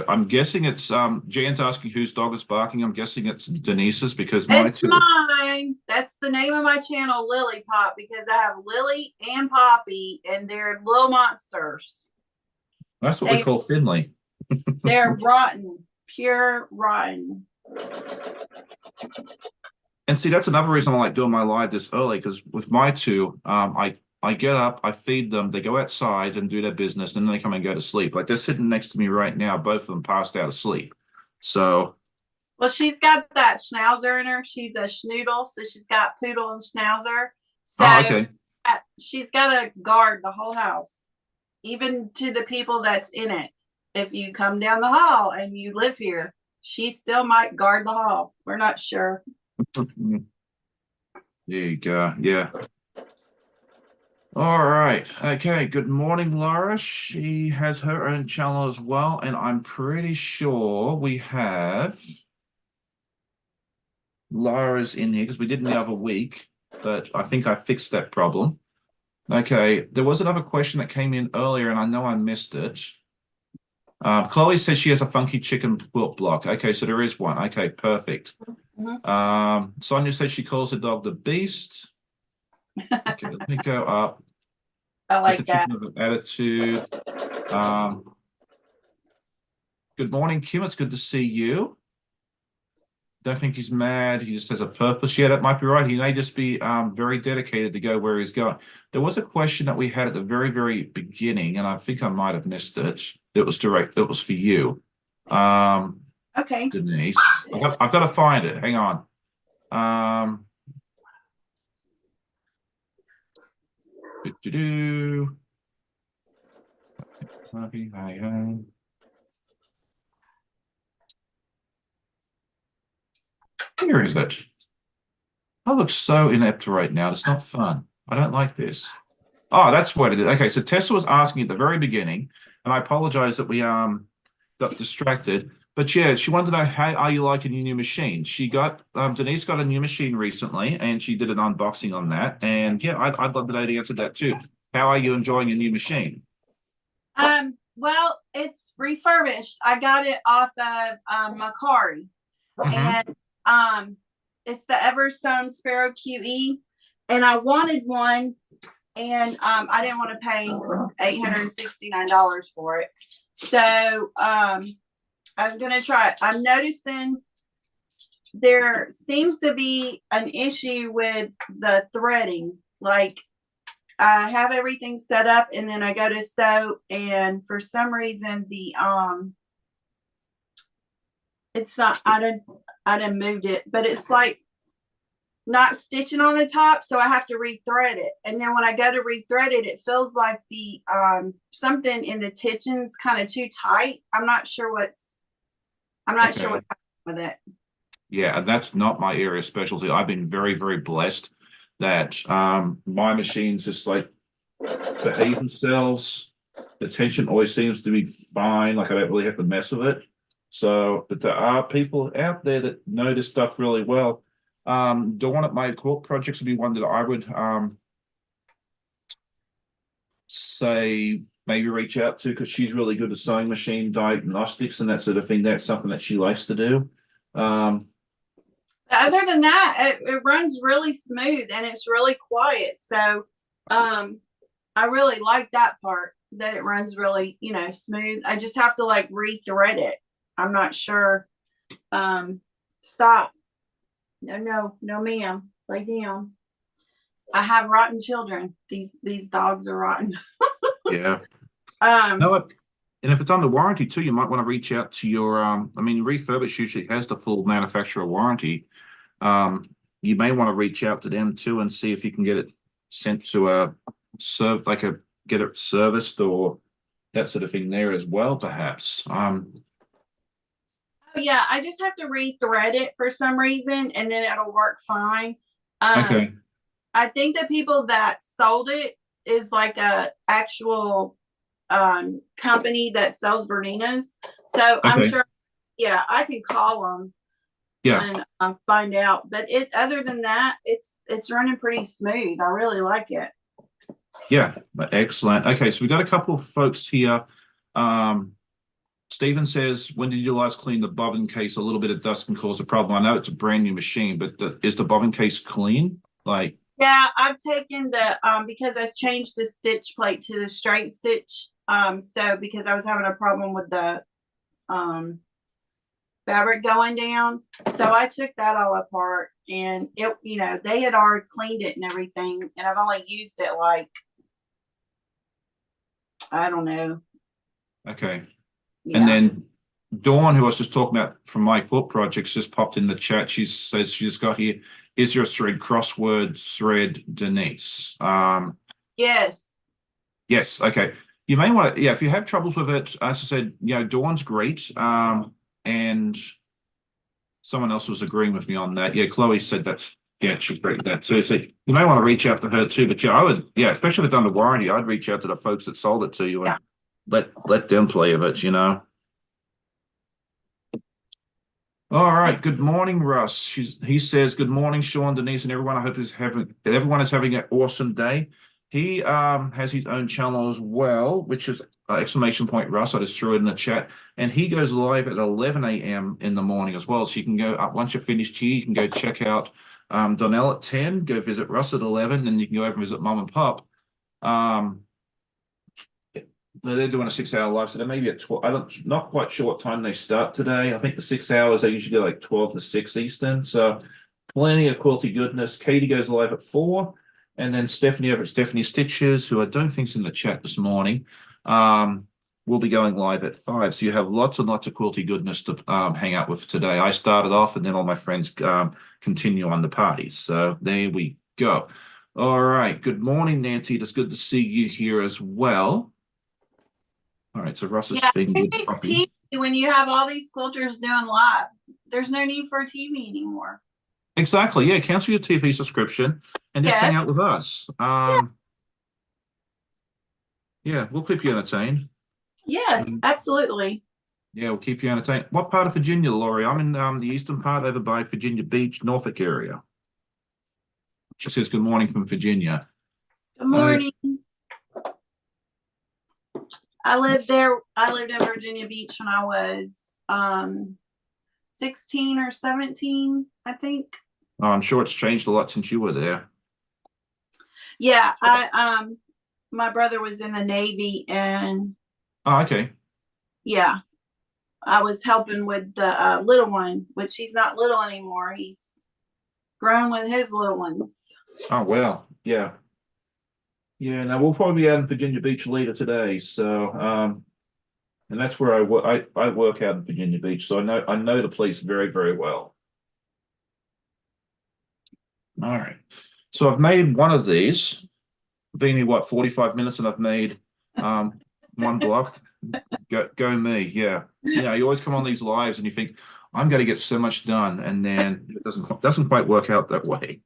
Speaker 1: I'm guessing it's Jan's asking whose dog is barking. I'm guessing it's Denise's because my
Speaker 2: It's
Speaker 1: two.
Speaker 2: mine. That's the name of my channel, Lily Pop, because I have Lily and Poppy, and they're little monsters.
Speaker 1: That's what we call Finley.
Speaker 2: They're rotten, pure rotten.
Speaker 1: And see, that's another reason I like doing my live this early because with my two, I get up, I feed them, they go outside and do their business, and then they come and go to sleep. Like they're sitting next to me right now, both of them passed out of sleep. So,
Speaker 2: Well, she's got that schnauzer in her. She's a schnoodle, so she's got poodle and schnauzer.
Speaker 1: oh,
Speaker 2: So
Speaker 1: okay.
Speaker 2: she's got to guard the whole house, even to the people that's in it. If you come down the hall and you live here, she still might guard the hall. We're not sure.
Speaker 1: There you go. Yeah. All right. Okay. Good morning, Laura. She has her own channel as well, and I'm pretty sure we have Laura's in here because we did the other week, but I think I fixed that problem. Okay, there was another question that came in earlier, and I know I missed it. Chloe says she has a funky chicken quilt block. Okay, so there is one. Okay, perfect. Sonia says she calls her dog the Beast. Okay, let me go up.
Speaker 2: I
Speaker 1: It's a
Speaker 2: like that.
Speaker 1: chicken of an attitude. Good morning, Kim. It's good to see you. Don't think he's mad. He just has a purpose. Yeah, that might be right. He may just be very dedicated to go where he's going. There was a question that we had at the very, very beginning, and I think I might have missed it. It was direct. It was for you,
Speaker 2: Okay.
Speaker 1: Denise. I've got to find it. Hang on. Do-do-do. Here is it. I look so inept right now. It's not fun. I don't like this. Oh, that's what it is. Okay, so Tessa was asking at the very beginning, and I apologize that we got distracted. But yeah, she wanted to know how are you liking your new machine? She got Denise got a new machine recently, and she did an unboxing on that. And yeah, I'd love to know the answer to that too. How are you enjoying your new machine?
Speaker 2: Well, it's refurbished. I got it off of Macari, and it's the Everstone Sparrow QE, and I wanted one, and I didn't want to pay $869 for it. So I'm gonna try it. I'm noticing there seems to be an issue with the threading. Like I have everything set up and then I go to sew, and for some reason the it's not, I didn't moved it, but it's like not stitching on the top, so I have to rethread it. And then when I go to rethread it, it feels like the something in the tension's kind of too tight. I'm not sure what's happening with it.
Speaker 1: Yeah, and that's not my area of specialty. I've been very, very blessed that my machines just like behave themselves. The tension always seems to be fine. Like I don't really have to mess with it. So, but there are people out there that know this stuff really well. Dawn at my cork projects would be one that I would say maybe reach out to, because she's really good at sewing machine diagnostics and that sort of thing. That's something that she likes to do.
Speaker 2: Other than that, it runs really smooth and it's really quiet. So I really like that part, that it runs really, smooth. I just have to like rethread it. I'm not sure. Stop. No, ma'am. Lay down. I have rotten children. These dogs are rotten.
Speaker 1: Yeah. No, and if it's under warranty too, you might want to reach out to your I mean, Refurbish usually has the full manufacturer warranty. You may want to reach out to them too and see if you can get it sent to get it serviced or that sort of thing there as well, perhaps.
Speaker 2: Yeah, I just have to rethread it for some reason and then it'll work fine.
Speaker 1: Okay.
Speaker 2: I think the people that sold it is like a actual company that sells Berninas. So I'm
Speaker 1: Okay.
Speaker 2: sure, yeah, I can call them
Speaker 1: Yeah.
Speaker 2: and find out. But other than that, it's running pretty smooth. I really like it.
Speaker 1: Yeah. Excellent. Okay, so we got a couple of folks here. Stephen says, when did you last clean the bobbin case? A little bit of dust can cause a problem. I know it's a brand new machine, but is the bobbin case clean? Like,
Speaker 2: yeah, I've taken the because I changed the stitch plate to the straight stitch. So because I was having a problem with the fabric going down, so I took that all apart, and it, they had already cleaned it and everything, and I've only used it like, I don't know.
Speaker 1: okay.
Speaker 2: Yeah.
Speaker 1: And then Dawn, who I was just talking about from my book projects, just popped in the chat. She says she just got here. Is your thread crossword thread, Denise?
Speaker 2: Yes.
Speaker 1: Yes. Okay. You may want to, yeah, if you have troubles with it, as I said, Dawn's great. And someone else was agreeing with me on that. Yeah, Chloe said that's, yeah, she's great at that too. So you may want to reach out to her too. But yeah, I would, yeah, especially if it's under warranty, I'd reach out to the folks that sold it to you and let them play with it. All right. Good morning, Russ. He says, good morning, Sean, Denise, and everyone. I hope everyone is having an awesome day. He has his own channel as well, which is exclamation point Russ. I just threw it in the chat. And he goes live at 11 a.m. in the morning as well. So you can go up once you're finished here, you can go check out Donnell at 10, go visit Russ at 11, and you can go over and visit Mom and Pop. They're doing a 6-hour live, so they may be at 12. I'm not quite sure what time they start today. I think the 6 hours, they usually go like 12 to 6 Eastern. So plenty of quality goodness. Katie goes live at 4. And then Stephanie over at Stephanie Stitches, who I don't think's in the chat this morning, will be going live at 5. So you have lots and lots of quality goodness to hang out with today. I started off, and then all my friends continue on the parties. So there we go. All right. Good morning, Nancy. It's good to see you here as well. All right, so Russ is feeding
Speaker 2: who needs TV when you have all these quilters doing live? There's no need for a TV anymore.
Speaker 1: Exactly. Yeah, cancel your TV subscription and just hang out with us. Yeah, we'll keep you entertained.
Speaker 2: Yes, absolutely.
Speaker 1: Yeah, we'll keep you entertained. What part of Virginia, Laurie? I'm in the eastern part over by Virginia Beach, Norfolk area. She says good morning from Virginia.
Speaker 2: Good morning. I lived there. I lived in Virginia Beach when I was 16 or 17, I think.
Speaker 1: Oh, I'm sure it's changed a lot since you were there.
Speaker 2: Yeah, my brother was in the Navy, and
Speaker 1: oh, okay.
Speaker 2: Yeah, I was helping with the little one, which he's not little anymore. He's grown with his little ones.
Speaker 1: Oh, well, yeah. Yeah, now we'll probably be out in Virginia Beach later today. So, and that's where I work. I work out in Virginia Beach, so I know the place very, very well. All right. So I've made one of these. Been here, what, 45 minutes, and I've made one block. Go me, yeah. Yeah, you always come on these lives and you think, I'm going to get so much done, and then it doesn't quite work out that way.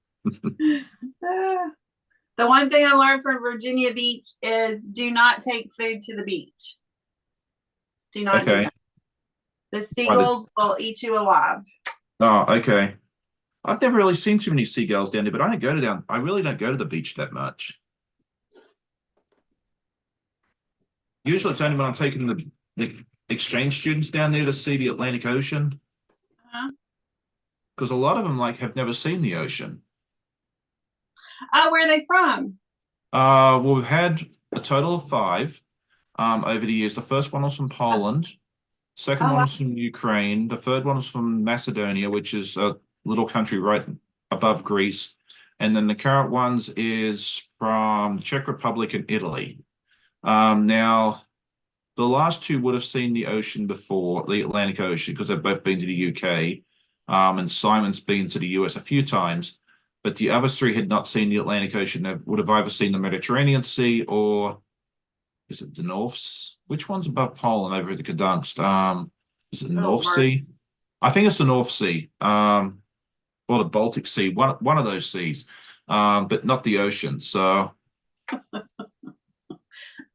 Speaker 2: The one thing I learned from Virginia Beach is do not take food to the beach. Do not do
Speaker 1: Okay.
Speaker 2: that. The seagulls will eat you alive.
Speaker 1: Oh, okay. I've never really seen too many seagulls down there, but I really don't go to the beach that much. Usually it's only when I'm taking the exchange students down there to see the Atlantic Ocean, because a lot of them have never seen the ocean.
Speaker 2: Where are they from?
Speaker 1: Well, we've had a total of 5 over the years. The first one was from Poland. Second one
Speaker 2: wow.
Speaker 1: was from Ukraine. The third one was from Macedonia, which is a little country right above Greece. And then the current ones is from the Czech Republic and Italy. Now, the last 2 would have seen the ocean before, the Atlantic Ocean, because they've both been to the UK. And Simon's been to the US a few times. But the other 3 had not seen the Atlantic Ocean. They would have either seen the Mediterranean Sea or is it the North? Which one's above Poland over at the Gdansk? Is it the North Sea? I think it's the North Sea. Or the Baltic Sea. One of those seas. But not the ocean. So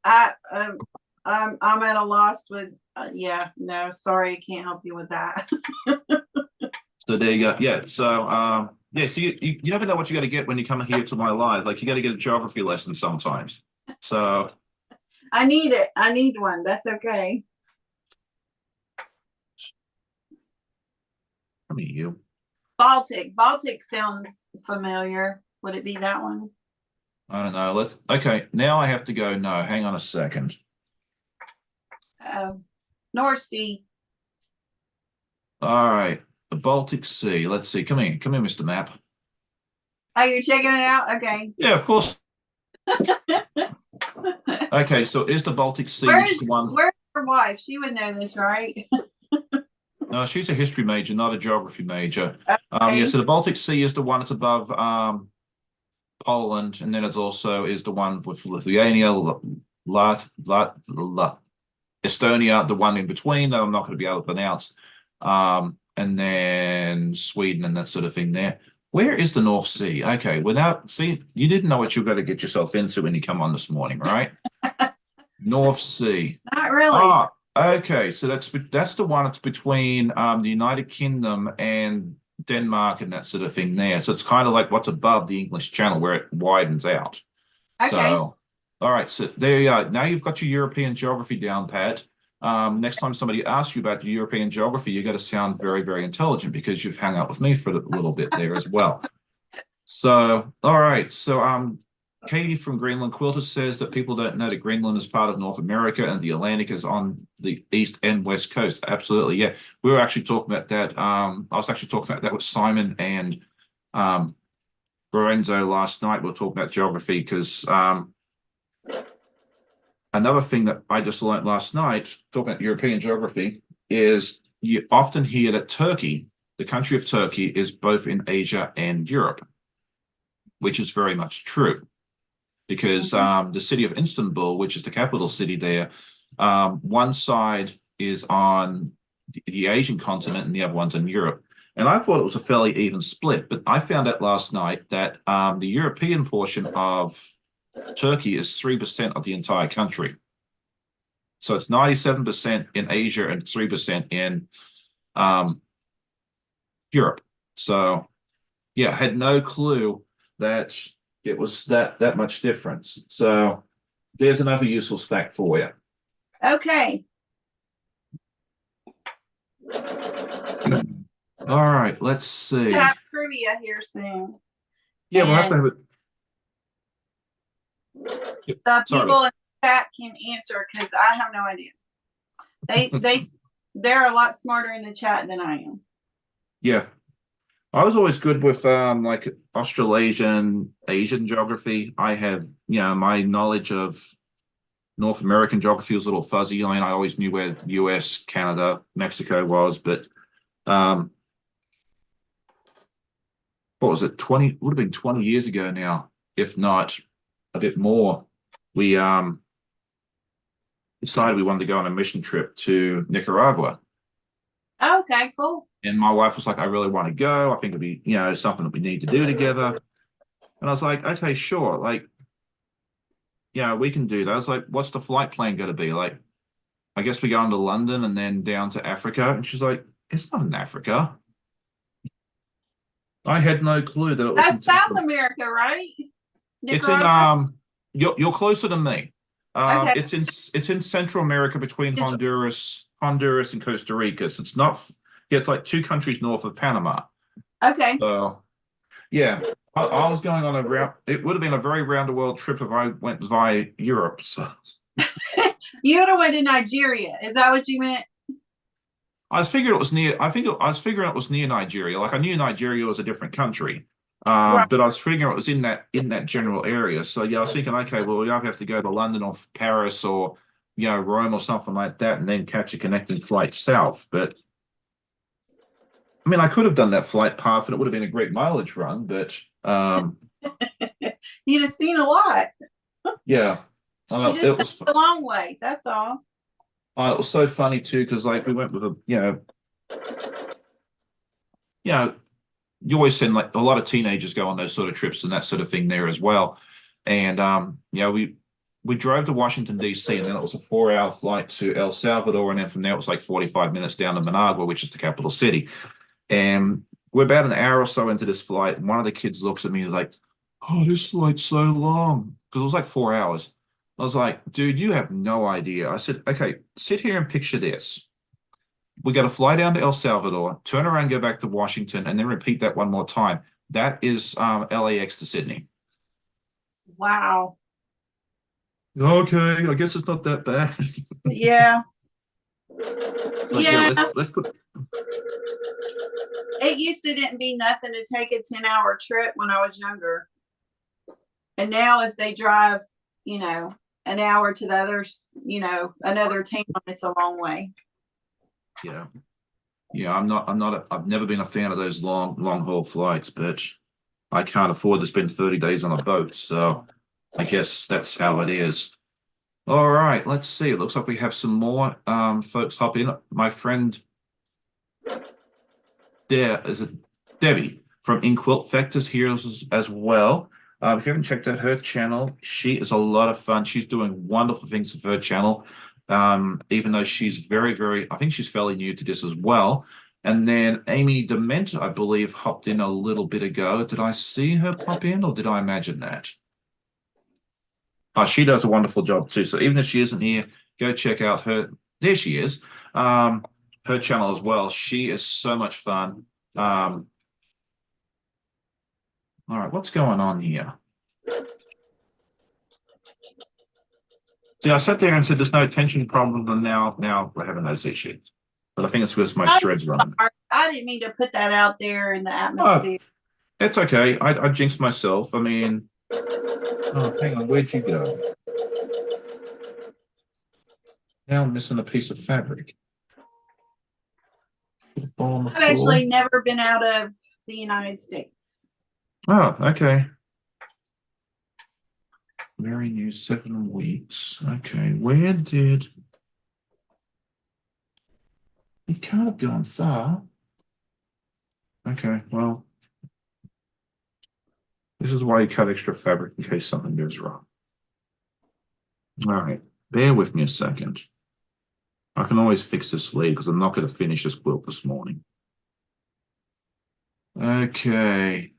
Speaker 2: I'm at a loss with yeah, no, sorry, I can't help you with that.
Speaker 1: so there you go. Yeah. So yeah, so you never know what you got to get when you come here to my live. Like you got to get a geography lesson sometimes. So
Speaker 2: I need it. I need one. That's okay.
Speaker 1: I mean you.
Speaker 2: Baltic sounds familiar. Would it be that one?
Speaker 1: I don't know. Okay, now I have to go. No, hang on a second.
Speaker 2: North Sea.
Speaker 1: All right. The Baltic Sea. Let's see. Come here, Mr. Map.
Speaker 2: Oh, you're checking it out? Okay.
Speaker 1: Yeah, of course. Okay, so is the Baltic Sea, which is the one.
Speaker 2: Where's your wife? She would know this, right?
Speaker 1: No, she's a history major, not a geography major.
Speaker 2: Okay.
Speaker 1: Yeah, so the Baltic Sea is the one that's above Poland, and then it also is the one with Lithuania, Estonia, the one in between that I'm not going to be able to pronounce, and then Sweden and that sort of thing there. Where is the North Sea? Okay, see, you didn't know what you were going to get yourself into when you come on this morning, right? North Sea.
Speaker 2: Not really.
Speaker 1: Ah, okay, so that's the one that's between the United Kingdom and Denmark and that sort of thing there. So it's kind of like what's above the English Channel where it widens out.
Speaker 2: Okay.
Speaker 1: So, all right, so there you are. Now you've got your European geography down, Pat. Next time somebody asks you about the European geography, you got to sound very, very intelligent because you've hung out with me for a little bit there as well. So, all right. So, Katie from Greenland Quilter says that people don't know that Greenland is part of North America and the Atlantic is on the east and west coast. Absolutely, yeah. We were actually talking about that. I was actually talking about that with Simon and Lorenzo last night. We were talking about geography because another thing that I just learned last night, talking about European geography, is you often hear that Turkey, the country of Turkey, is both in Asia and Europe, which is very much true. Because the city of Istanbul, which is the capital city there, one side is on the Asian continent and the other one's in Europe. And I thought it was a fairly even split, but I found out last night that the European portion of Turkey is 3% of the entire country. So it's 97% in Asia and 3% in Europe. So yeah, I had no clue that it was that much difference. So there's another useful fact for you.
Speaker 2: Okay.
Speaker 1: All right, let's see.
Speaker 2: We'll have trivia here soon.
Speaker 1: Yeah, we'll have to have it.
Speaker 2: The people in the chat can answer because I have no idea. They They're a lot smarter in the chat than I am.
Speaker 1: Yeah. I was always good with like Australasian, Asian geography. I have, my knowledge of North American geography was a little fuzzy. I mean, I always knew where US, Canada, Mexico was, but um, what was it? 20 would have been 20 years ago now, if not a bit more. We decided we wanted to go on a mission trip to Nicaragua.
Speaker 2: Okay, cool.
Speaker 1: And my wife was like, I really want to go. I think it'd be, something that we need to do together. And I was like, okay, sure. Like, yeah, we can do that. I was like, what's the flight plan going to be? Like, I guess we go into London and then down to Africa. And she's like, it's not in Africa. I had no clue that it was in
Speaker 2: That's South
Speaker 1: Central.
Speaker 2: America, right?
Speaker 1: It's in
Speaker 2: Nicaragua?
Speaker 1: you're closer than me.
Speaker 2: Okay.
Speaker 1: It's in Central America between Honduras and Costa Rica. So it's not yeah, it's like two countries north of Panama.
Speaker 2: Okay.
Speaker 1: So yeah, I was going on a round. It would have been a very round the world trip if I went via Europe. So
Speaker 2: You would have went to Nigeria. Is that what you meant?
Speaker 1: I was figuring it was near. I was figuring it was near Nigeria. Like I knew Nigeria was a different country,
Speaker 2: Right.
Speaker 1: but I was figuring it was in that general area. So yeah, I was thinking, okay, well, we either have to go to London or Paris or Rome or something like that, and then catch a connecting flight south. But I mean, I could have done that flight path, and it would have been a great mileage run. But
Speaker 2: You'd have seen a lot.
Speaker 1: yeah,
Speaker 2: You just
Speaker 1: it
Speaker 2: took
Speaker 1: was
Speaker 2: the long way. That's all.
Speaker 1: it was so funny too because like we went with a you always send like a lot of teenagers go on those sort of trips and that sort of thing there as well. And we drove to Washington D.C. and then it was a 4 hour flight to El Salvador, and then from there it was like 45 minutes down to Managua, which is the capital city. And we're about an hour or so into this flight, and one of the kids looks at me and is like, "Oh, this flight's so long," because it was like 4 hours. I was like, "Dude, you have no idea." I said, "Okay, sit here and picture this. We got to fly down to El Salvador, turn around, go back to Washington, and then repeat that one more time. That is LAX to Sydney."
Speaker 2: Wow.
Speaker 1: Okay, I guess it's not that bad.
Speaker 2: Yeah.
Speaker 1: But yeah,
Speaker 2: Yeah.
Speaker 1: let's put.
Speaker 2: It used to didn't be nothing to take a 10-hour trip when I was younger. And now if they drive, an hour to the others, another town, it's a long way.
Speaker 1: Yeah, yeah. I've never been a fan of those long haul flights, but I can't afford to spend 30 days on a boat, so I guess that's how it is. All right, let's see. It looks like we have some more folks hop in. My friend there is it Debbie from Inquilt Factors here as well. If you haven't checked out her channel, she is a lot of fun. She's doing wonderful things with her channel. Even though she's I think she's fairly new to this as well. And then Amy Dement, I believe, hopped in a little bit ago. Did I see her pop in, or did I imagine that? She does a wonderful job too. So even if she isn't here, go check out her. There she is. Her channel as well. She is so much fun. All right, what's going on here? See, I sat there and said there's no tension problem, and now we're having those issues. But I think it's because my thread's running.
Speaker 2: I didn't mean to put that out there in the
Speaker 1: Oh,
Speaker 2: atmosphere.
Speaker 1: it's okay. I jinxed myself. I mean, oh, hang on, where'd you go? Now I'm missing a piece of fabric.
Speaker 2: I've actually never been out of the United States.
Speaker 1: Oh, okay. Very new, 7 weeks. Okay, where did it can't have gone far? Okay, well, this is why you cut extra fabric in case something goes wrong. All right, bear with me a second. I can always fix this sleeve because I'm not going to finish this quilt this morning. Okay.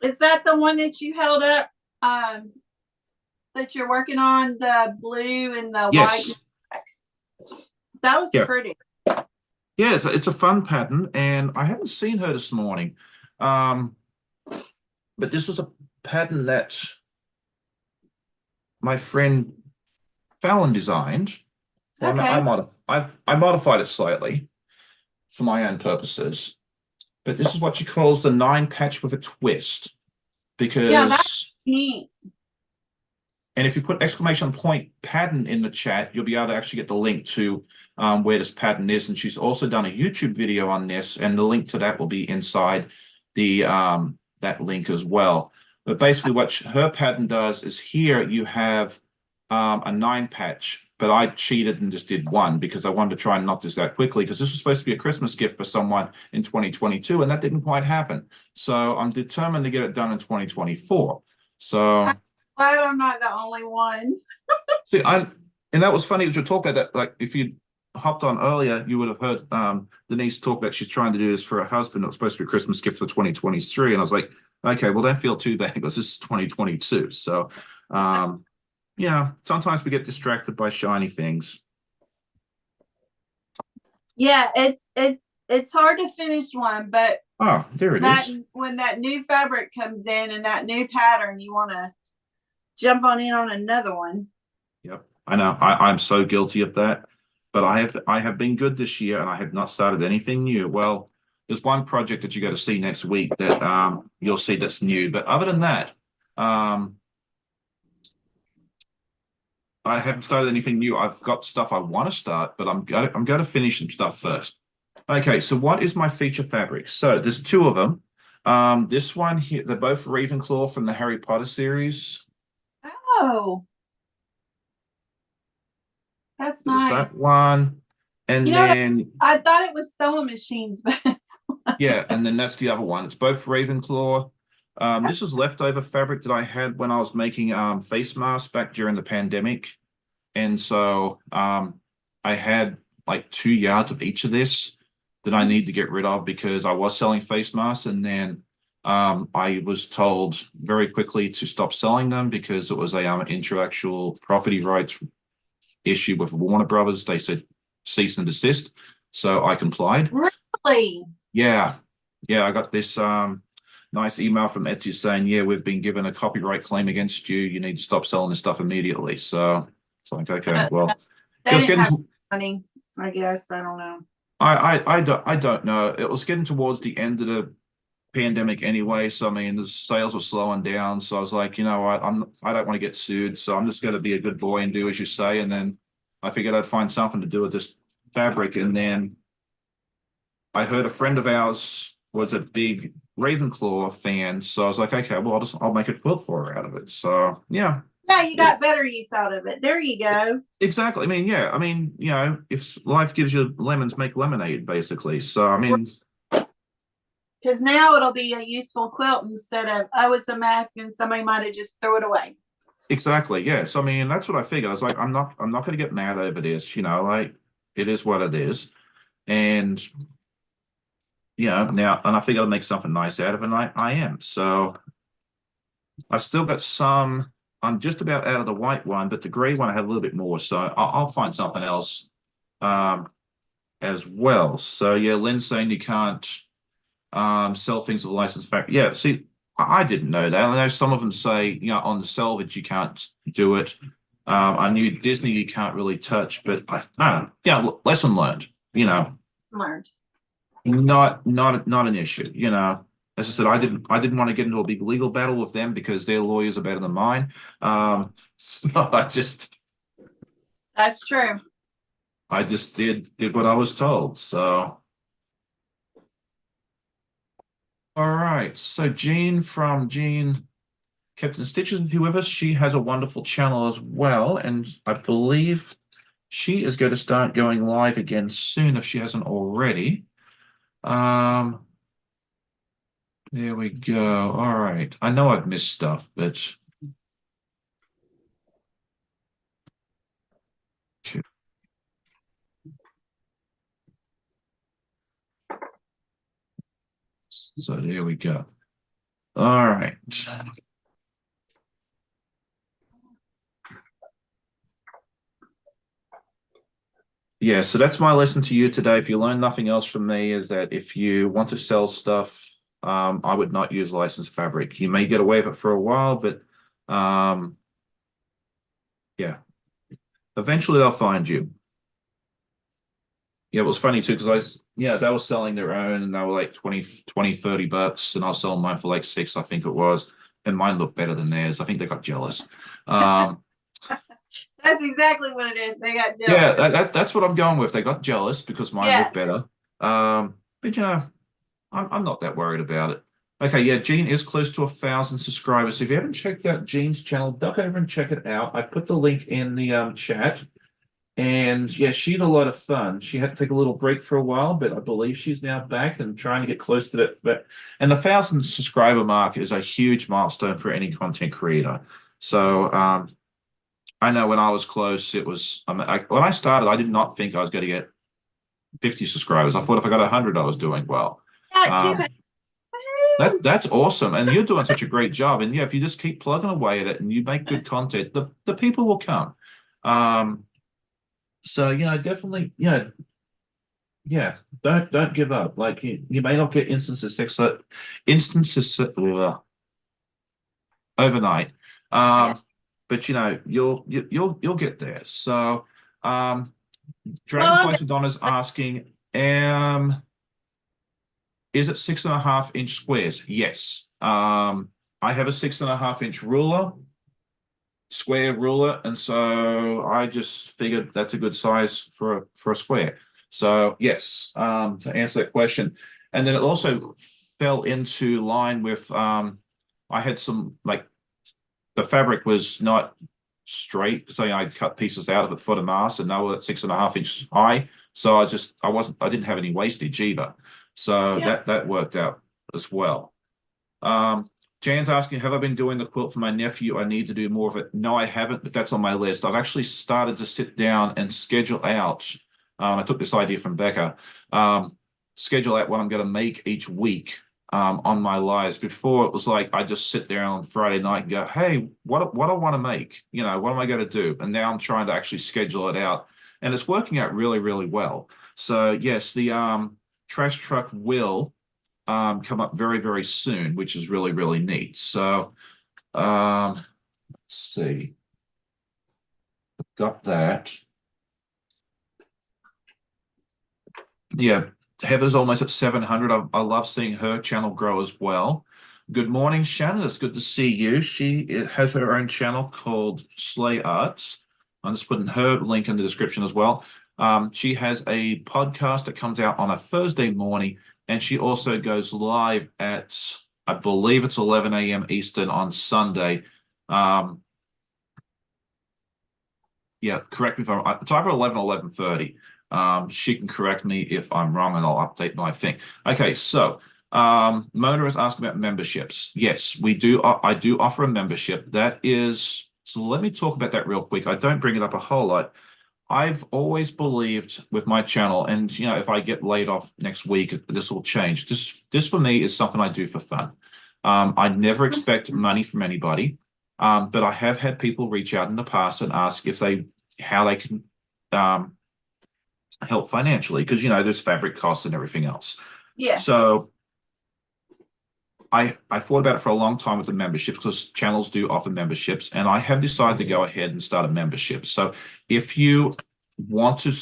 Speaker 2: Is that the one that you held up? That you're working on, the blue and the
Speaker 1: Yes.
Speaker 2: white? That was pretty.
Speaker 1: Yeah, it's a fun pattern, and I haven't seen her this morning. But this was a pattern that my friend Fallon designed. Well,
Speaker 2: Okay.
Speaker 1: I modified it slightly. for my own purposes. But this is what she calls the 9 patch with a twist.
Speaker 2: Yeah, that's
Speaker 1: Because,
Speaker 2: neat.
Speaker 1: and if you put exclamation point pattern in the chat, you'll be able to actually get the link to where this pattern is. And she's also done a YouTube video on this, and the link to that will be inside the that link as well. But basically what her pattern does is here you have a 9 patch, but I cheated and just did 1 because I wanted to try and knock this out quickly because this was supposed to be a Christmas gift for someone in 2022, and that didn't quite happen. So I'm determined to get it done in 2024. So
Speaker 2: Glad I'm not the only one.
Speaker 1: see, and that was funny that you talked about that. Like, if you hopped on earlier, you would have heard Denise talk about she's trying to do this for her husband. It was supposed to be a Christmas gift for 2023, and I was like, okay, well, don't feel too bad because this is 2022. So, yeah, sometimes we get distracted by shiny things.
Speaker 2: Yeah, it's hard to finish one, but
Speaker 1: Oh, there it is.
Speaker 2: when that new fabric comes in and that new pattern, you want to jump on in on another one.
Speaker 1: Yep, I know. I'm so guilty of that, but I have been good this year, and I have not started anything new. Well, there's one project that you got to see next week that you'll see that's new, but other than that, I haven't started anything new. I've got stuff I want to start, but I'm going to finish some stuff first. Okay, so what is my feature fabric? So there's 2 of them. This one here, they're both Ravenclaw from the Harry Potter series.
Speaker 2: Oh, that's
Speaker 1: There's
Speaker 2: nice.
Speaker 1: that one. And then
Speaker 2: I thought it was sewing machines, but
Speaker 1: yeah, and then that's the other one. It's both Ravenclaw. This is leftover fabric that I had when I was making face masks back during the pandemic. And so I had like 2 yards of each of this that I need to get rid of because I was selling face masks, and then I was told very quickly to stop selling them because it was a intellectual property rights issue with Warner Brothers. They said cease and desist. So I complied.
Speaker 2: really,
Speaker 1: Yeah. Yeah, I got this nice email from Etsy saying, yeah, we've been given a copyright claim against you. You need to stop selling this stuff immediately. So it's like, okay, well,
Speaker 2: they
Speaker 1: it was
Speaker 2: didn't
Speaker 1: getting
Speaker 2: have
Speaker 1: to,
Speaker 2: money. I guess I don't know.
Speaker 1: I don't know. It was getting towards the end of the pandemic anyway. So I mean, the sales were slowing down. So I was like, you know what, I don't want to get sued. So I'm just going to be a good boy and do as you say. And then I figured I'd find something to do with this fabric. And then I heard a friend of ours was a big Ravenclaw fan. So I was like, okay, well, I'll make a quilt for her out of it. So yeah.
Speaker 2: Yeah, you got better use out of it. There you go.
Speaker 1: Exactly. I mean, yeah. I mean, you know, if life gives you lemons, make lemonade, basically. So I mean,
Speaker 2: because now it'll be a useful quilt instead of, oh, it's a mask and somebody might have just threw it away.
Speaker 1: exactly. Yes. I mean, that's what I figured. I was like, I'm not going to get mad over this. You know, like it is what it is, and yeah. Now, and I figured I'd make something nice out of it. And I am. So I still got some. I'm just about out of the white one, but the gray one I have a little bit more. So I'll find something else as well. So yeah, Lynn's saying you can't sell things with a licensed factory. Yeah, see, I didn't know that. I know some of them say, you know, on the salvage you can't do it. I knew Disney you can't really touch, but I don't know. Yeah, lesson learned. You know,
Speaker 2: Learned.
Speaker 1: not an issue. You know, as I said, I didn't want to get into a big legal battle with them because their lawyers are better than mine. So
Speaker 2: That's true.
Speaker 1: I just did what I was told. So. All right. So Jean Captain Stitches is with us. She has a wonderful channel as well, and I believe she is going to start going live again soon if she hasn't already. Um, there we go. All right. I know I've missed stuff, but okay. So there we go. All right. Yeah, so that's my lesson to you today. If you learn nothing else from me, is that if you want to sell stuff, I would not use licensed fabric. You may get away with it for a while, but yeah, eventually they'll find you. Yeah, it was funny too because they were selling their own and they were like 20, $30, and I was selling mine for like 6, I think it was, and mine looked better than theirs. I think they got jealous. Um,
Speaker 2: That's exactly what it is. They got
Speaker 1: yeah,
Speaker 2: jealous.
Speaker 1: that's what I'm going with. They got jealous because mine looked
Speaker 2: Yes.
Speaker 1: better. But I'm not that worried about it. Okay, yeah, Jean is close to 1,000 subscribers. So if you haven't checked out Jean's channel, duck over and check it out. I put the link in the chat. And yeah, she's a lot of fun. She had to take a little break for a while, but I believe she's now back and trying to get close to that. And the 1,000 subscriber mark is a huge milestone for any content creator. So I know when I was close, it was when I started, I did not think I was going to get 50 subscribers. I thought if I got 100, I was doing well.
Speaker 2: Got
Speaker 1: Um,
Speaker 2: 200.
Speaker 1: that's awesome, and you're doing such a great job. And yeah, if you just keep plugging away at it and you make good content, the people will come. So definitely, yeah, don't give up. Like you may not get instances overnight,
Speaker 2: Yeah.
Speaker 1: but you'll get there. So,
Speaker 2: Well, I'm
Speaker 1: Dragonfly Sedonna's asking, is it 6.5 inch squares? Yes. I have a 6.5 inch square ruler, and so I just figured that's a good size for a square. So yes, to answer that question, and then it also fell into line with I had some like the fabric was not straight, so I cut pieces out of it for the mask, and they were at 6.5 inch high. So I didn't have any wastage either. So
Speaker 2: yeah.
Speaker 1: that worked out as well. Um, Jan's asking, have I been doing the quilt for my nephew? I need to do more of it. No, I haven't, but that's on my list. I've actually started to sit down and schedule out. I took this idea from Becca. Schedule out what I'm going to make each week on my lives. Before it was like I just sit there on Friday night and go, hey, what I want to make? What am I going to do? And now I'm trying to actually schedule it out, and it's working out really, really well. So yes, the trash truck will come up very, very soon, which is really, really neat. So, let's see. Got that. Yeah, Heather's almost at 700. I love seeing her channel grow as well. Good morning, Shannon. It's good to see you. She has her own channel called Slay Arts. I'm just putting her link in the description as well. She has a podcast that comes out on a Thursday morning, and she also goes live at, I believe it's 11 a.m. Eastern on Sunday. Yeah, correct me if I'm, it's either 11 or 11:30. She can correct me if I'm wrong, and I'll update my thing. Okay, so Mona is asking about memberships. Yes, we do. I do offer a membership. That is, so let me talk about that real quick. I don't bring it up a whole lot. I've always believed with my channel, and if I get laid off next week, this will change. This for me is something I do for fun. I never expect money from anybody, but I have had people reach out in the past and ask how they can help financially, because there's fabric costs and everything else.
Speaker 2: Yes.
Speaker 1: So I thought about it for a long time with the memberships, because channels do offer memberships, and I have decided to go ahead and start a membership. So if you want to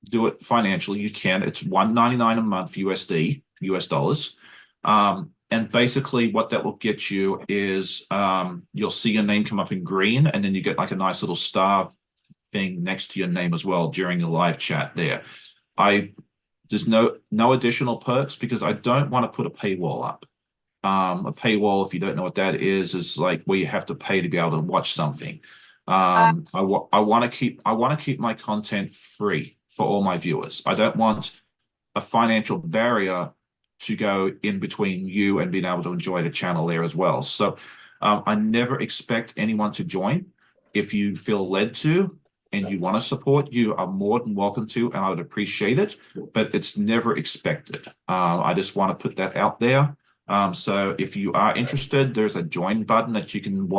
Speaker 1: do it financially, you can. It's $1.99 a month US dollars. And basically what that will get you is you'll see your name come up in green, and then you get like a nice little star thing next to your name as well during the live chat there. There's no additional perks, because I don't want to put a paywall up. A paywall, if you don't know what that is like where you have to pay to be able to watch something. I want to keep my content free for all my viewers. I don't want a financial barrier to go in between you and being able to enjoy the channel there as well. So I never expect anyone to join. If you feel led to and you want to support, you are more than welcome to, and I would appreciate it, but it's never expected. I just want to put that out there. So if you are interested, there's a join button that you can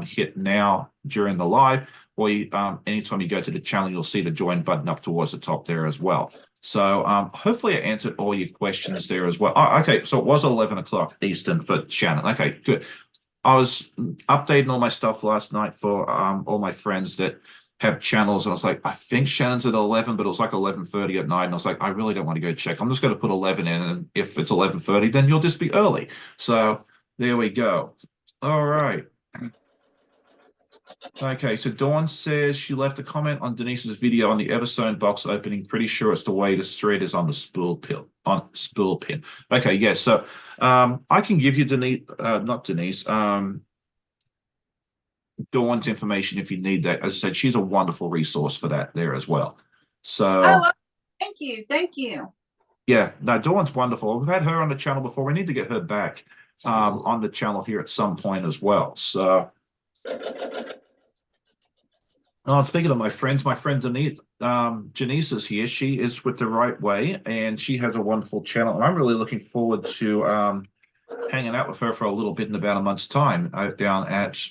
Speaker 1: hit now during the live, or anytime you go to the channel, you'll see the join button up towards the top there as well. So hopefully I answered all your questions there as well. Oh, okay, so it was 11 o'clock Eastern for Shannon. Okay, good. I was updating all my stuff last night for all my friends that have channels, and I was like, I think Shannon's at 11, but it was like 11:30 at night, and I was like, I really don't want to go check. I'm just going to put 11 in, and if it's 11:30, then you'll just be early. So there we go. All right. Okay, so Dawn says she left a comment on Denise's video on the Everstone box opening. Pretty sure it's the way the thread is on the spool pin. Okay, yeah. So I can give you Denise, not Denise, Dawn's information if you need that. As I said, she's a wonderful resource for that there as well.
Speaker 2: Oh,
Speaker 1: So
Speaker 2: well, thank you. Thank you.
Speaker 1: yeah, no, Dawn's wonderful. We've had her on the channel before. We need to get her back on the channel here at some point as well. So oh, speaking of my friends, my friend Denise, Janice is here. She is with the Right Way, and she has a wonderful channel. And I'm really looking forward to hanging out with her for a little bit in about a month's time down at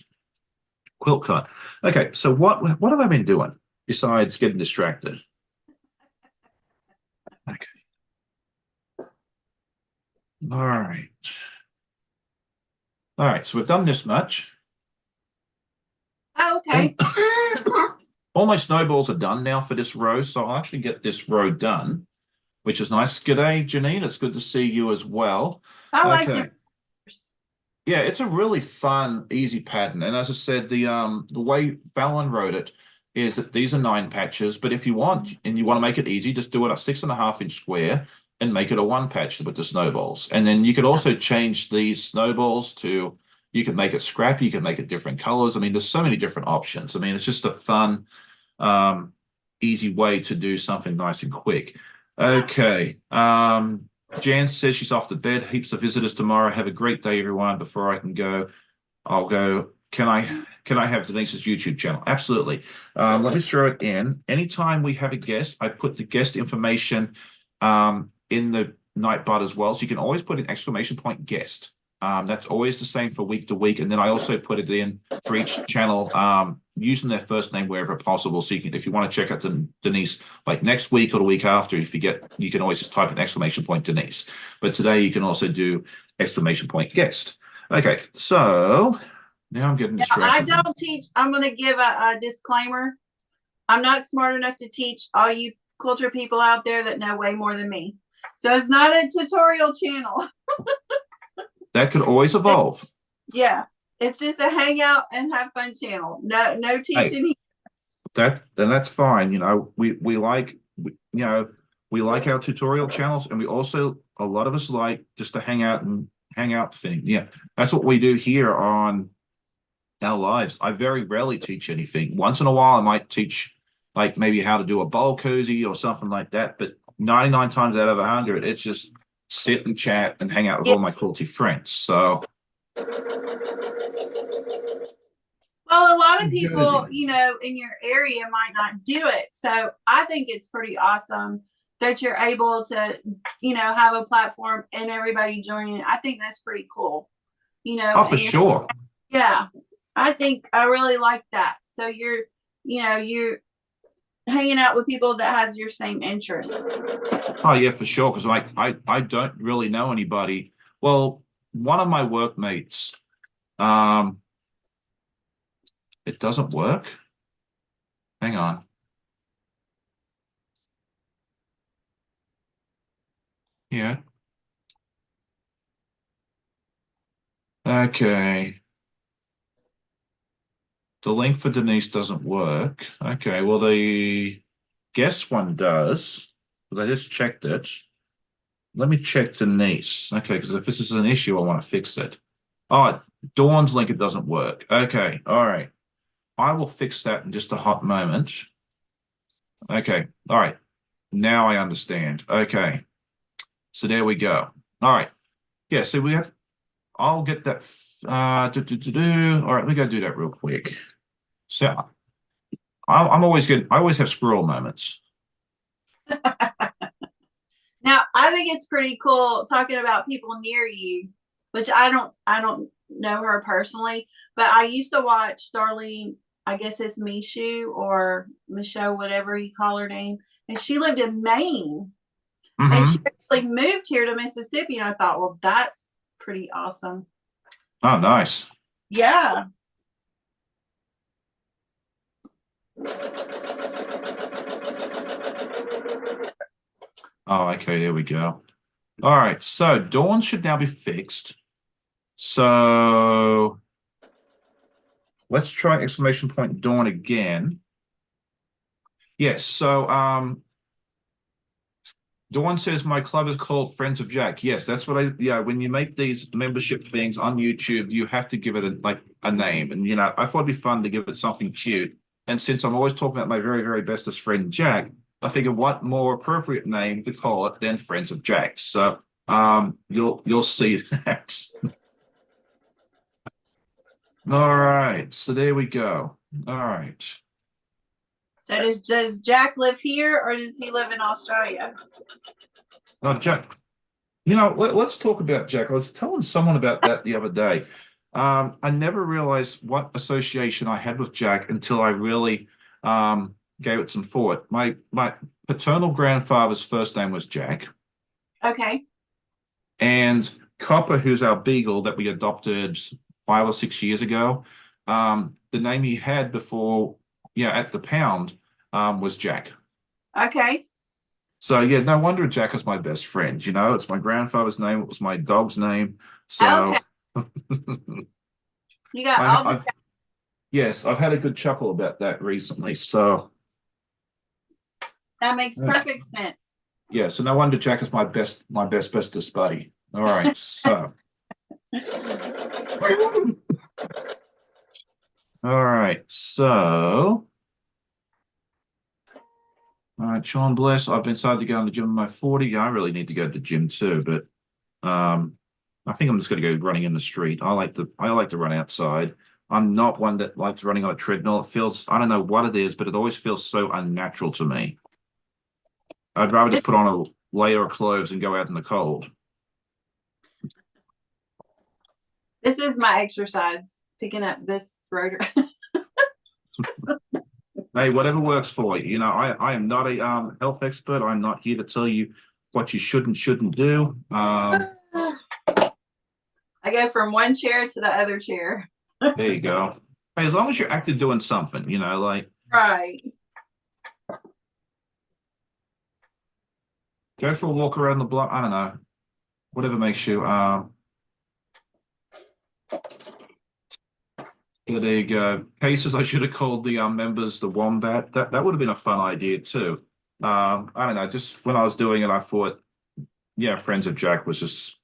Speaker 1: QuiltCon. Okay, so what have I been doing besides getting distracted? Okay, all right. So we've done this much.
Speaker 2: Oh, okay.
Speaker 1: All my snowballs are done now for this row, so I'll actually get this row done, which is nice. G'day, Janine. It's good to see you as well.
Speaker 2: I like
Speaker 1: Okay.
Speaker 2: the
Speaker 1: Yeah, it's a really fun, easy pattern. And as I said, the way Fallon wrote it is that these are 9 patches, but if you want and you want to make it easy, just do it a 6.5 inch square and make it a 1 patch with the snowballs. And then you could also change these snowballs to you can make it scrappy, you can make it different colors. I mean, there's so many different options. I mean, it's just a fun, easy way to do something nice and quick. Okay. Jan says she's off to bed. Heaps of visitors tomorrow. Have a great day, everyone. Before I can go, I'll go. Can I have Denise's YouTube channel? Absolutely. Let me throw it in. Anytime we have a guest, I put the guest information in the Nightbot as well. So you can always put an exclamation point guest. That's always the same for week to week. And then I also put it in for each channel using their first name wherever possible. So you can, if you want to check out Denise like next week or the week after, if you get, you can always just type an exclamation point Denise. But today you can also do exclamation point guest. Okay, so now I'm getting
Speaker 2: I
Speaker 1: distracted.
Speaker 2: don't teach. I'm going to give a disclaimer. I'm not smart enough to teach all you quilter people out there that know way more than me. So it's not a tutorial channel.
Speaker 1: That could always evolve.
Speaker 2: Yeah, it's just a hangout and have fun channel. No teaching.
Speaker 1: Then that's fine. You know, we like we like our tutorial channels, and we also a lot of us like just to hang out thing. Yeah, that's what we do here on our lives. I very rarely teach anything. Once in a while, I might teach like maybe how to do a bowl cozy or something like that. But 99 times out of 100, it's just sit and chat and hang out with all my quilty friends. So
Speaker 2: Well, a lot of
Speaker 1: New
Speaker 2: people,
Speaker 1: Jersey.
Speaker 2: in your area might not do it. So I think it's pretty awesome that you're able to, have a platform and everybody joining. I think that's pretty cool.
Speaker 1: Oh, for
Speaker 2: and
Speaker 1: sure.
Speaker 2: yeah, I think I really like that. So you're hanging out with people that has your same interests.
Speaker 1: Oh yeah, for sure. Because like I don't really know anybody. Well, one of my workmates, um, it doesn't work. Hang on. Yeah. Okay. The link for Denise doesn't work. Okay. Well, the guest one does. Because I just checked it. Let me check Denise. Okay. Because if this is an issue, I want to fix it. Oh, Dawn's link, it doesn't work. Okay. All right. I will fix that in just a hot moment. Okay. All right. Now I understand. Okay. So there we go. All right. Yeah. So we have, I'll get that. All right. Let me go do that real quick. So I'm always good. I always have squirrel moments.
Speaker 2: Now, I think it's pretty cool talking about people near you, which I don't know her personally, but I used to watch Darlene, I guess it's Mishu or Michelle, whatever you call her name. And she lived in Maine and she
Speaker 1: Mm-hmm.
Speaker 2: actually moved here to Mississippi. And I thought, well, that's pretty awesome.
Speaker 1: Oh, nice.
Speaker 2: Yeah.
Speaker 1: Oh, okay, there we go. All right, so Dawn should now be fixed. So let's try exclamation point Dawn again. Yes, so Dawn says my club is called Friends of Jack. Yes, that's what yeah, when you make these membership things on YouTube, you have to give it a name. And I thought it'd be fun to give it something cute. And since I'm always talking about my very, very bestest friend Jack, I figured what more appropriate name to call it than Friends of Jack. So you'll see that. All right, so there we go. All right.
Speaker 2: So does Jack live here or does he live in Australia?
Speaker 1: Now, Jack, let's talk about Jack. I was telling someone about that the other day. I never realized what association I had with Jack until I really gave it some thought. My paternal grandfather's first name was Jack,
Speaker 2: Okay.
Speaker 1: and Copper, who's our beagle that we adopted 5 or 6 years ago, the name he had before, at the pound, was Jack.
Speaker 2: Okay.
Speaker 1: So yeah, no wonder Jack is my best friend. It's my grandfather's name. It was my dog's name. So
Speaker 2: Okay. You got
Speaker 1: I,
Speaker 2: all the
Speaker 1: I've yes, I've had a good chuckle about that recently. So
Speaker 2: that makes perfect sense.
Speaker 1: yeah, so no wonder Jack is my bestest buddy. All right, so all right, so all right, Sean Bless. I've been decided to go in the gym in my 40. I really need to go to the gym too, but I think I'm just going to go running in the street. I like to run outside. I'm not one that likes running on a treadmill. It feels, I don't know what it is, but it always feels so unnatural to me. I'd rather just put on a layer of clothes and go out in the cold.
Speaker 2: This is my exercise, picking up this rotor.
Speaker 1: Hey, whatever works for you. I am not a health expert. I'm not here to tell you what you should and shouldn't do.
Speaker 2: I go from one chair to the other chair.
Speaker 1: There you go. Hey, as long as you're active doing something, like
Speaker 2: Right.
Speaker 1: go for a walk around the block. I don't know, whatever makes you. Yeah, there you go. Cases I should have called the members the wombat. That would have been a fun idea too. I don't know. Just when I was doing it, I thought, yeah, Friends of Jack was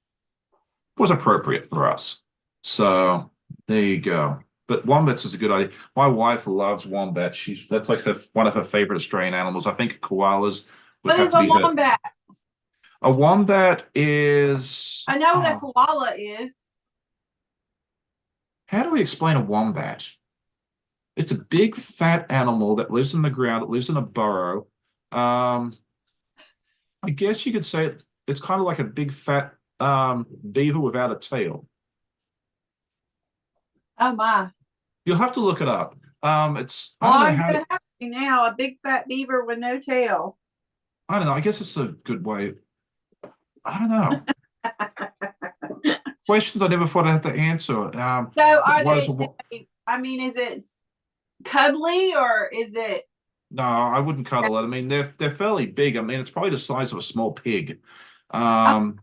Speaker 1: appropriate for us. So there you go. But wombats is a good idea. My wife loves wombats. That's like one of her favorite Australian animals. I think koalas would
Speaker 2: What
Speaker 1: have
Speaker 2: is
Speaker 1: to
Speaker 2: a
Speaker 1: be her.
Speaker 2: wombat?
Speaker 1: A wombat is.
Speaker 2: I know what a koala is.
Speaker 1: How do we explain a wombat? It's a big fat animal that lives in the ground, that lives in a burrow. Um, I guess you could say it's kind of like a big fat beaver without a tail.
Speaker 2: Oh my.
Speaker 1: You'll have to look it up. It's I
Speaker 2: Well,
Speaker 1: don't know
Speaker 2: I'm
Speaker 1: how
Speaker 2: gonna have to now. A big fat beaver with no tail.
Speaker 1: I don't know. I guess it's a good way. I don't know. Questions I never thought I'd have to answer.
Speaker 2: So are
Speaker 1: What is
Speaker 2: they, I mean, is it cuddly or is it
Speaker 1: no, I wouldn't cuddle it. I mean, they're fairly big. I mean, it's probably the size of a small pig. Um,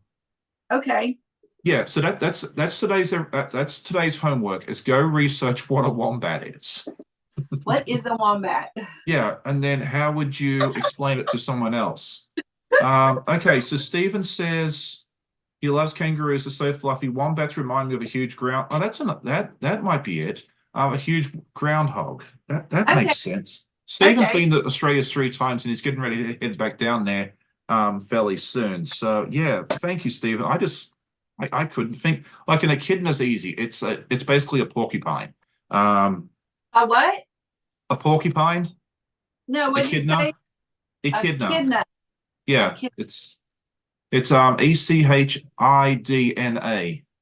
Speaker 2: okay?
Speaker 1: Yeah, so that's today's homework is go research what a wombat is.
Speaker 2: What is a wombat?
Speaker 1: Yeah, and then how would you explain it to someone else? Okay, so Stephen says he loves kangaroos. They're so fluffy. Wombats remind me of a huge ground. Oh, that might be it. A huge groundhog. That
Speaker 2: Okay,
Speaker 1: makes sense. Stephen's
Speaker 2: okay.
Speaker 1: been to Australia 3 times and he's getting ready to head back down there fairly soon. So yeah, thank you, Stephen. I couldn't think like an echidna's easy. It's basically a porcupine. Um,
Speaker 2: A what?
Speaker 1: a porcupine,
Speaker 2: No, what did you say?
Speaker 1: echidna, echidna.
Speaker 2: Echidna.
Speaker 1: Yeah,
Speaker 2: Echidna.
Speaker 1: it's Echidna.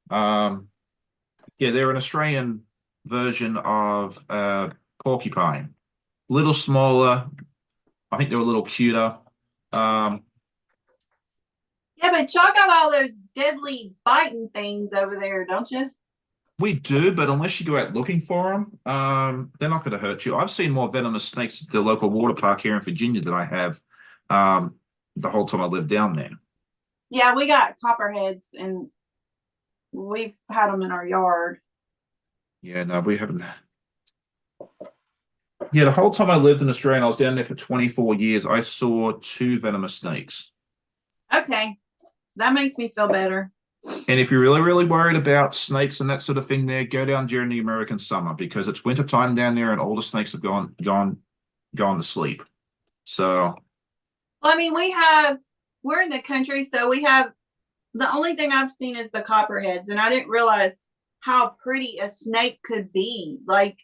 Speaker 1: Yeah, they're an Australian version of porcupine. Little smaller. I think they're a little cuter. Um,
Speaker 2: Yeah, but y'all got all those deadly biting things over there, don't you?
Speaker 1: We do, but unless you go out looking for them, they're not going to hurt you. I've seen more venomous snakes at the local water park here in Virginia than I have um, the whole time I lived down there.
Speaker 2: Yeah, we got copperheads and we've had them in our yard.
Speaker 1: Yeah, no, we haven't. Yeah, the whole time I lived in Australia, and I was down there for 24 years, I saw two venomous snakes.
Speaker 2: Okay, that makes me feel better.
Speaker 1: And if you're really, really worried about snakes and that sort of thing there, go down during the American summer because it's winter time down there and all the snakes have gone to sleep. So
Speaker 2: Well, I mean, we're in the country, so we have the only thing I've seen is the copperheads, and I didn't realize how pretty a snake could be. Like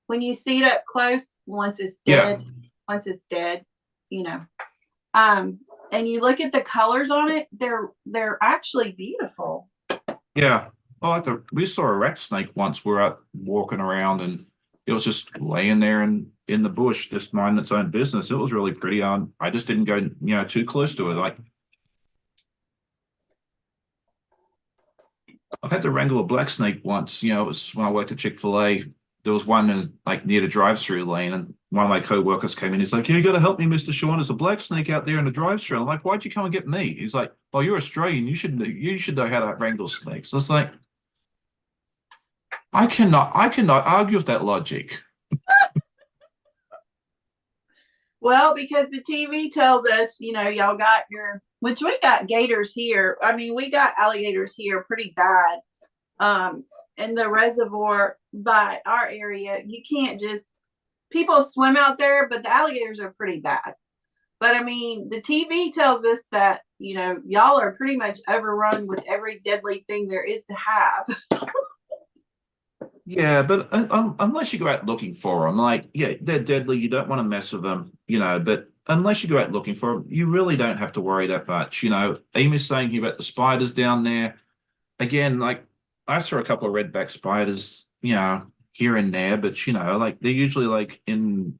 Speaker 2: when you see it up close,
Speaker 1: yeah,
Speaker 2: once it's dead, you know. Um, and you look at the colors on it, they're actually beautiful.
Speaker 1: yeah. Well, we saw a rat snake once. We were out walking around and it was just laying there in the bush, just minding its own business. It was really pretty. I just didn't go, too close to it. Like I've had to wrangle a black snake once. It was when I worked at Chick-fil-A. There was one like near the drive-through lane, and one of my co-workers came in. He's like, "You got to help me, Mr. Sean. There's a black snake out there in the drive-through." I'm like, "Why'd you come and get me?" He's like, "Well, you're Australian. You should know how to wrangle snakes." So it's like, I cannot argue with that logic.
Speaker 2: Well, because the TV tells us, y'all got which we got gators here. I mean, we got alligators here pretty bad. In the reservoir by our area, you can't just, people swim out there, but the alligators are pretty bad. But I mean, the TV tells us that, y'all are pretty much overrun with every deadly thing there is to have.
Speaker 1: Yeah, but unless you go out looking for them, like, yeah, they're deadly. You don't want to mess with them. But unless you go out looking for them, you really don't have to worry that much. Amy's saying here about the spiders down there. Again, like, I saw a couple of redback spiders, here and there, but, like, they're usually, like, in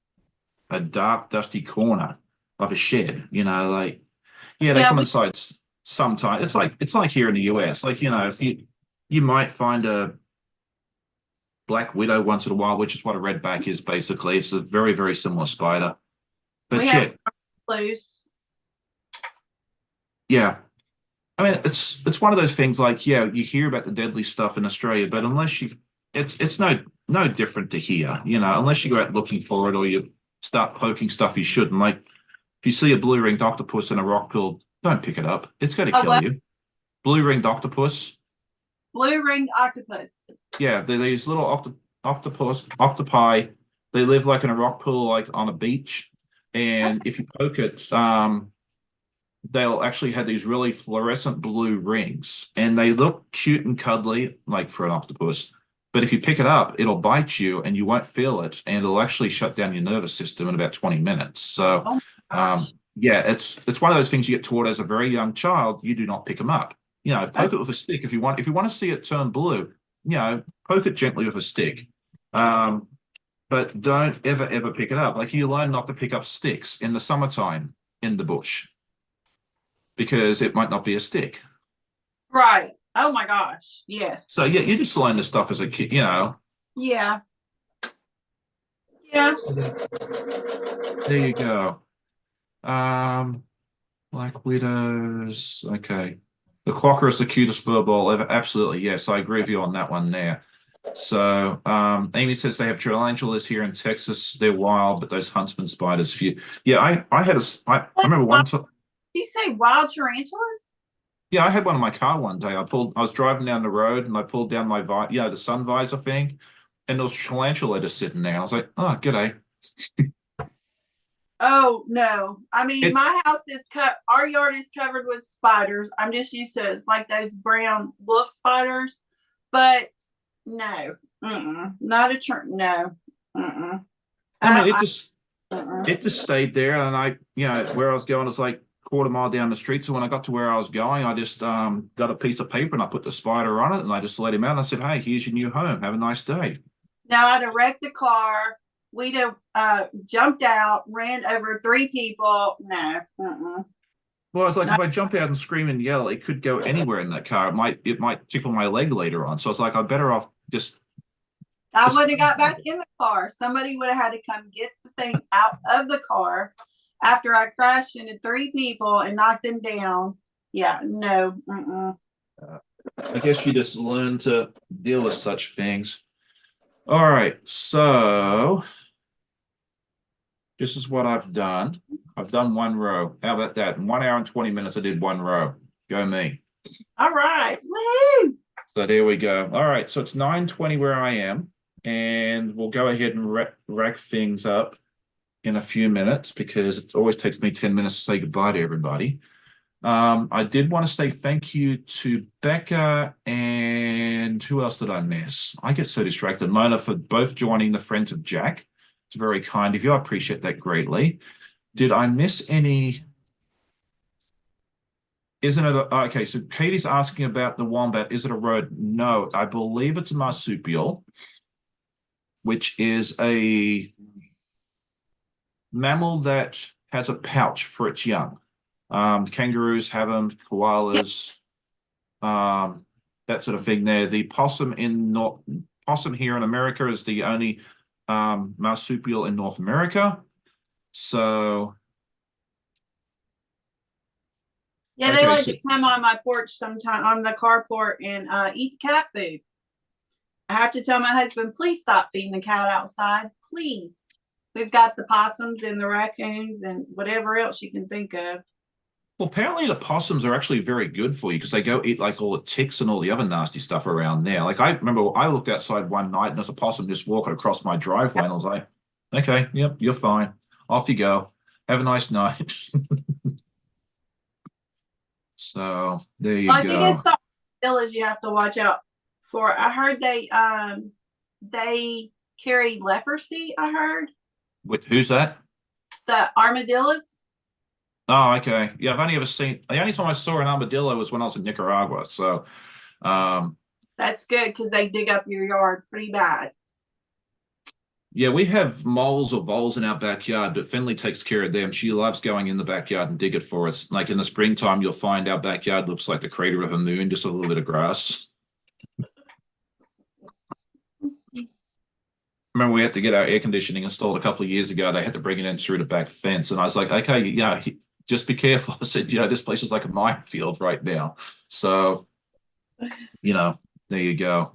Speaker 1: a dark, dusty corner of a shed, like, yeah, they
Speaker 2: Yeah,
Speaker 1: come inside sometimes. It's like here in the US, like, if you might find a Black Widow once in a while, which is what a redback is basically. It's a very, very similar spider.
Speaker 2: we
Speaker 1: But
Speaker 2: have
Speaker 1: yeah,
Speaker 2: loose.
Speaker 1: yeah. I mean, it's one of those things like, yeah, you hear about the deadly stuff in Australia, but unless you it's no different to here, unless you go out looking for it or you start poking stuff you shouldn't. Like if you see a blue ringed octopus in a rock pool, don't pick it up. It's going to
Speaker 2: Oh,
Speaker 1: kill
Speaker 2: what?
Speaker 1: you. Blue ringed octopus.
Speaker 2: Blue ringed octopus.
Speaker 1: Yeah, they're these little octopi. They live like in a rock pool, like on a beach. And if you poke it, they'll actually have these really fluorescent blue rings, and they look cute and cuddly, like for an octopus. But if you pick it up, it'll bite you, and you won't feel it, and it'll actually shut down your nervous system in about 20 minutes. So,
Speaker 2: Oh my gosh.
Speaker 1: yeah, it's one of those things you get taught as a very young child. You do not pick them up.
Speaker 2: Okay.
Speaker 1: Poke it with a stick if you want. If you want to see it turn blue, poke it gently with a stick. Um, but don't ever pick it up. Like you learn not to pick up sticks in the summertime in the bush because it might not be a stick.
Speaker 2: Right. Oh my gosh. Yes.
Speaker 1: So yeah, you just learn this stuff as a kid.
Speaker 2: Yeah. Yeah.
Speaker 1: So there you go. Um, Black Widows. Okay. The clocker is the cutest furball ever. Absolutely, yes, I agree with you on that one there. So, Amy says they have tarantulas here in Texas. They're wild, but those huntsman spiders, few. Yeah, I had I
Speaker 2: Like,
Speaker 1: remember one time.
Speaker 2: do you say wild tarantulas?
Speaker 1: Yeah, I had one in my car one day. I was driving down the road and I pulled down the sun visor thing, and there was tarantula just sitting there. I was like, oh, g'day.
Speaker 2: Oh no. I mean,
Speaker 1: It,
Speaker 2: my house is our yard is covered with spiders. I'm just used to it. It's like those brown wolf spiders. But no. Not a no. Mm-mm.
Speaker 1: I mean,
Speaker 2: I, mm-mm.
Speaker 1: it just stayed there, and where I was going was like quarter mile down the street. So when I got to where I was going, I just got a piece of paper and I put the spider on it, and I just let him out. And I said, "Hey, here's your new home. Have a nice day."
Speaker 2: Now I'd have wrecked the car. We'd have jumped out, ran over three people. No. Mm-mm.
Speaker 1: Well, it's like
Speaker 2: Not,
Speaker 1: if I jump out and scream and yell, it could go anywhere in that car. It might tickle my leg later on. So it's like I'm better off
Speaker 2: I
Speaker 1: just
Speaker 2: wouldn't have got back in the car. Somebody would have had to come get the thing out of the car after I crashed into three people and knocked them down. Yeah, no. Mm-mm.
Speaker 1: I guess you just learn to deal with such things. All right, so this is what I've done. I've done one row. How about that? In 1 hour and 20 minutes, I did one row. Go me.
Speaker 2: All right. Woo!
Speaker 1: So there we go. All right, so it's 9:20 where I am, and we'll go ahead and rack things up in a few minutes because it always takes me 10 minutes to say goodbye to everybody. I did want to say thank you to Becca and who else did I miss? I get so distracted. Mona for both joining the Friends of Jack. It's very kind of you. I appreciate that greatly. Did I miss any? Isn't it okay? So Katie's asking about the wombat. Is it a road? No, I believe it's a marsupial, which is a mammal that has a pouch for its young. Kangaroos have them, koalas, that sort of thing there. The possum here in America is the only marsupial in North America. So
Speaker 2: Yeah, they
Speaker 1: okay,
Speaker 2: like
Speaker 1: so
Speaker 2: to come on my porch sometime on the carport and eat cat food. I have to tell my husband, please stop feeding the cat outside. Please. We've got the possums and the raccoons and whatever else you can think of.
Speaker 1: well, apparently the possums are actually very good for you because they go eat like all the ticks and all the other nasty stuff around there. Like I remember I looked outside one night and there's a possum just walking across my driveway and I was like, okay, yep, you're fine. Off you go. Have a nice night. So there you
Speaker 2: Well, I think
Speaker 1: go.
Speaker 2: it's the village you have to watch out for. I heard they carry leprosy, I heard.
Speaker 1: With who's that?
Speaker 2: The armadillos.
Speaker 1: Oh, okay. Yeah, I've only ever seen the only time I saw an armadillo was when I was in Nicaragua. So um
Speaker 2: That's good because they dig up your yard pretty bad.
Speaker 1: yeah, we have moles or voles in our backyard, but Finley takes care of them. She loves going in the backyard and dig it for us. Like in the springtime, you'll find our backyard looks like the crater of a moon, just a little bit of grass. Remember, we had to get our air conditioning installed a couple of years ago. They had to bring it in through the back fence, and I was like, "Okay, yeah, just be careful." I said, this place is like a minefield right now." So, there you go.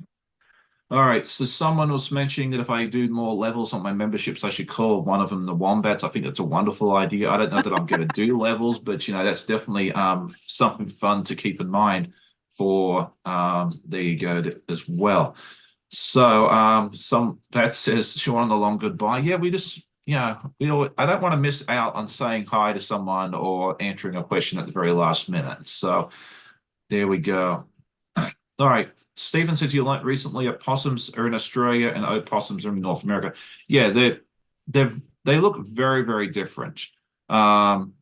Speaker 1: All right. So someone was mentioning that if I do more levels on my memberships, I should call one of them the Wombats. I think that's a wonderful idea. I don't know that I'm going to do levels, but that's definitely something fun to keep in mind for there you go as well. So some Pat says Sean the long goodbye. Yeah, we just I don't want to miss out on saying hi to someone or answering a question at the very last minute. So there we go. All right. Stephen says you learnt recently that possums are in Australia and opossums are in North America. Yeah, they look very, very different. Um,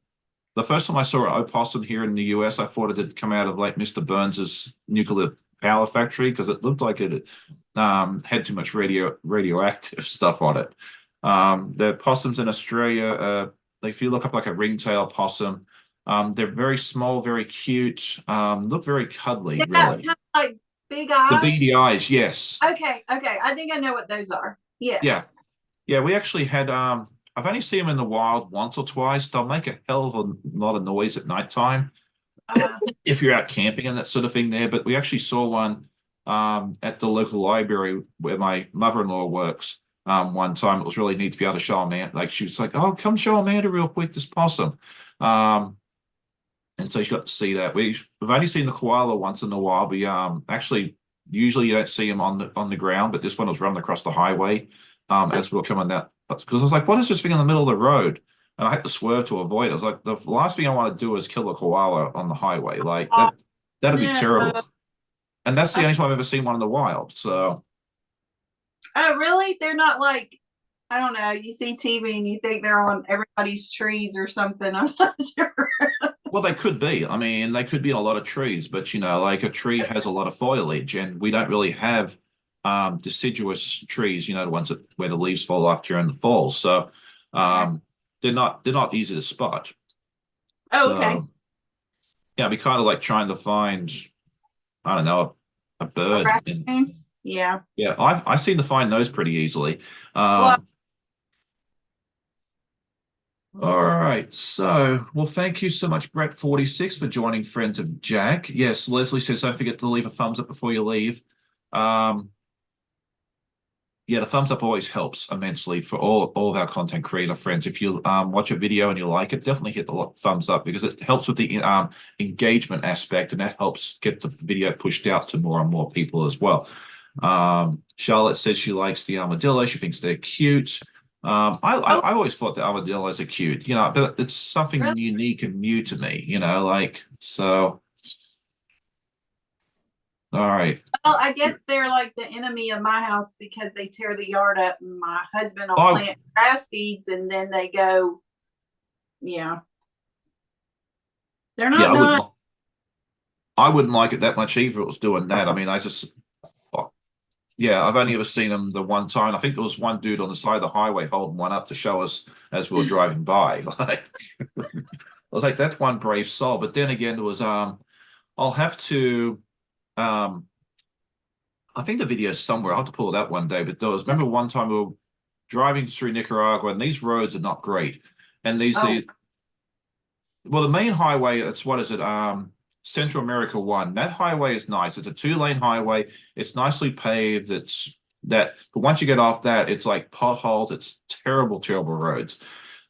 Speaker 1: the first time I saw an opossum here in the US, I thought it had come out of like Mr. Burns's nuclear power factory because it looked like it had too much radioactive stuff on it. The possums in Australia, if you look up like a ringtail possum, they're very small, very cute, look very cuddly,
Speaker 2: Yeah,
Speaker 1: really.
Speaker 2: kind of like big
Speaker 1: The
Speaker 2: eyes.
Speaker 1: beady eyes, yes.
Speaker 2: Okay, okay. I think I know what those are.
Speaker 1: Yeah.
Speaker 2: Yes.
Speaker 1: Yeah, we actually had I've only seen them in the wild once or twice. They'll make a hell of a lot of noise at nighttime
Speaker 2: Uh,
Speaker 1: if you're out camping and that sort of thing there. But we actually saw one at the local library where my mother-in-law works. One time it was really neat to be able to show Amanda. Like she was like, "Oh, come show Amanda real quick this possum." Um, and so she got to see that. We've only seen the koala once in a while. We actually usually you don't see him on the ground, but this one was running across the highway as we were coming down because I was like, "What is this thing in the middle of the road?" And I had to swerve to avoid it. I was like, "The last thing I want to do is kill a koala on the highway. Like that'd be
Speaker 2: no.
Speaker 1: terrible." And that's the
Speaker 2: Uh,
Speaker 1: only time I've ever seen one in the wild. So
Speaker 2: oh, really? They're not like, I don't know. You see TV and you think they're on everybody's trees or something. I'm not sure.
Speaker 1: well, they could be. I mean, they could be in a lot of trees, but like a tree has a lot of foliage, and we don't really have deciduous trees. The ones where the leaves fall off during the fall. So
Speaker 2: Okay.
Speaker 1: they're not easy to spot.
Speaker 2: Oh, okay.
Speaker 1: So Yeah, it'd be kind of like trying to find, I don't know, a
Speaker 2: A
Speaker 1: bird. And
Speaker 2: raccoon? Yeah.
Speaker 1: yeah, I seem to find those pretty easily.
Speaker 2: Well,
Speaker 1: All right. So, well, thank you so much, Brett46, for joining Friends of Jack. Yes, Leslie says don't forget to leave a thumbs up before you leave. Um, yeah, the thumbs up always helps immensely for all of our content creator friends. If you watch a video and you like it, definitely hit the thumbs up because it helps with the engagement aspect, and that helps get the video pushed out to more and more people as well. Charlotte says she likes the armadillo. She thinks they're cute.
Speaker 2: oh,
Speaker 1: I always thought the armadillos are cute, but it's
Speaker 2: really?
Speaker 1: something unique and new to me, like so. All right.
Speaker 2: Well, I guess they're like the enemy of my house because they tear the yard up and my husband will
Speaker 1: Oh,
Speaker 2: plant grass seeds and then they go, yeah. They're
Speaker 1: yeah,
Speaker 2: not done.
Speaker 1: I wouldn't like it that much either. If it was doing that. I mean, yeah, I've only ever seen them the one time. I think there was one dude on the side of the highway holding one up to show us as we were driving by. Like, I was like, that's one brave soul. But then again, there was I'll have to um, I think the video is somewhere. I'll have to pull it up one day. But there was remember one time we were driving through Nicaragua, and these roads are not great. And
Speaker 2: Oh,
Speaker 1: well, the main highway, it's what is it? Central America one. That highway is nice. It's a two-lane highway. It's nicely paved. But once you get off that, it's like potholes. It's terrible, terrible roads.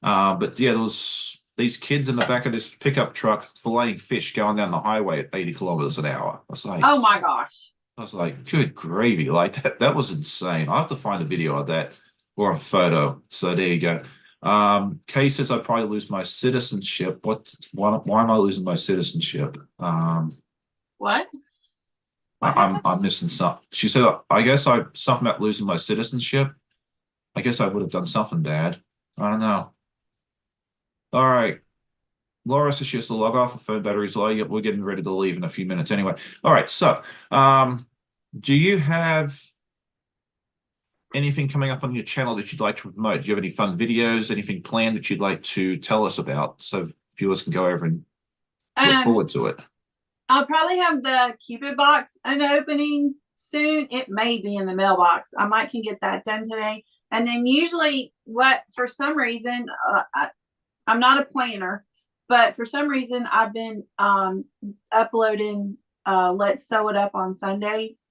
Speaker 1: But yeah, there was these kids in the back of this pickup truck filleting fish going down the highway at 80 kilometers an hour.
Speaker 2: oh my gosh.
Speaker 1: I was like, good gravy. Like that was insane. I'll have to find a video of that or a photo. So there you go. Kay says I'd probably lose my citizenship. Why am I losing my citizenship?
Speaker 2: What? What happened?
Speaker 1: I'm missing something. She said, I guess I something about losing my citizenship. I guess I would have done something bad. I don't know. All right. Laura says she has to log off. The phone battery's low. Yep, we're getting ready to leave in a few minutes anyway. All right. So, do you have anything coming up on your channel that you'd like to promote? Do you have any fun videos, anything planned that you'd like to tell us about so viewers can go over and look
Speaker 2: Um,
Speaker 1: forward to it?
Speaker 2: I'll probably have the Cupid box an opening soon. It may be in the mailbox. I might can get that done today. And then usually what, for some reason, I'm not a planner, but for some reason I've been uploading Let's Sew It Up on Sundays.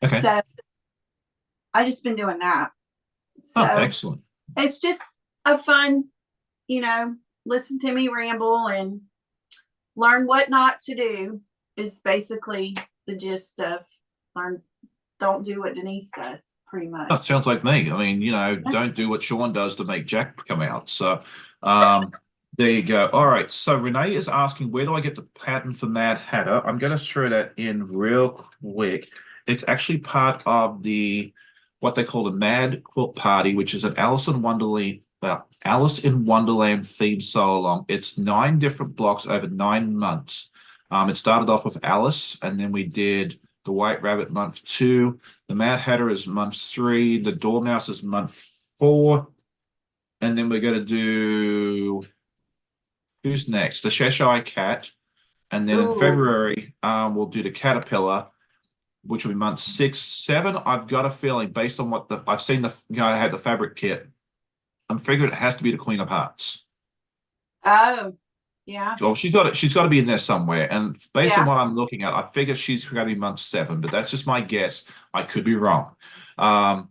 Speaker 1: Okay.
Speaker 2: So I just been doing that.
Speaker 1: Oh,
Speaker 2: So
Speaker 1: excellent.
Speaker 2: it's just a fun, listen to me ramble and learn what not to do is basically the gist of learn, don't do what Denise does, pretty
Speaker 1: Oh,
Speaker 2: much.
Speaker 1: it sounds like me. I mean, don't do what Sean does to make Jack come out. So, there you go. All right. So Renee is asking, where do I get the pattern for Mad Hatter? I'm going to throw that in real quick. It's actually part of what they call the Mad Quilt Party, which is an Alice in Wonderland theme sew along. It's 9 different blocks over 9 months. It started off with Alice, and then we did the White Rabbit month 2. The Mad Hatter is month 3. The Dormouse is month 4. And then we're going to do, who's next? The Cheshire Cat. And then in
Speaker 2: Ooh.
Speaker 1: February, we'll do the Caterpillar, which will be month 6, 7. I've got a feeling based on I've seen I had the fabric kit. I'm figuring it has to be the Queen of Hearts.
Speaker 2: Oh, yeah.
Speaker 1: Well, she's got to be in there somewhere. And based on
Speaker 2: Yeah.
Speaker 1: what I'm looking at, I figure she's going to be month 7, but that's just my guess. I could be wrong. Um,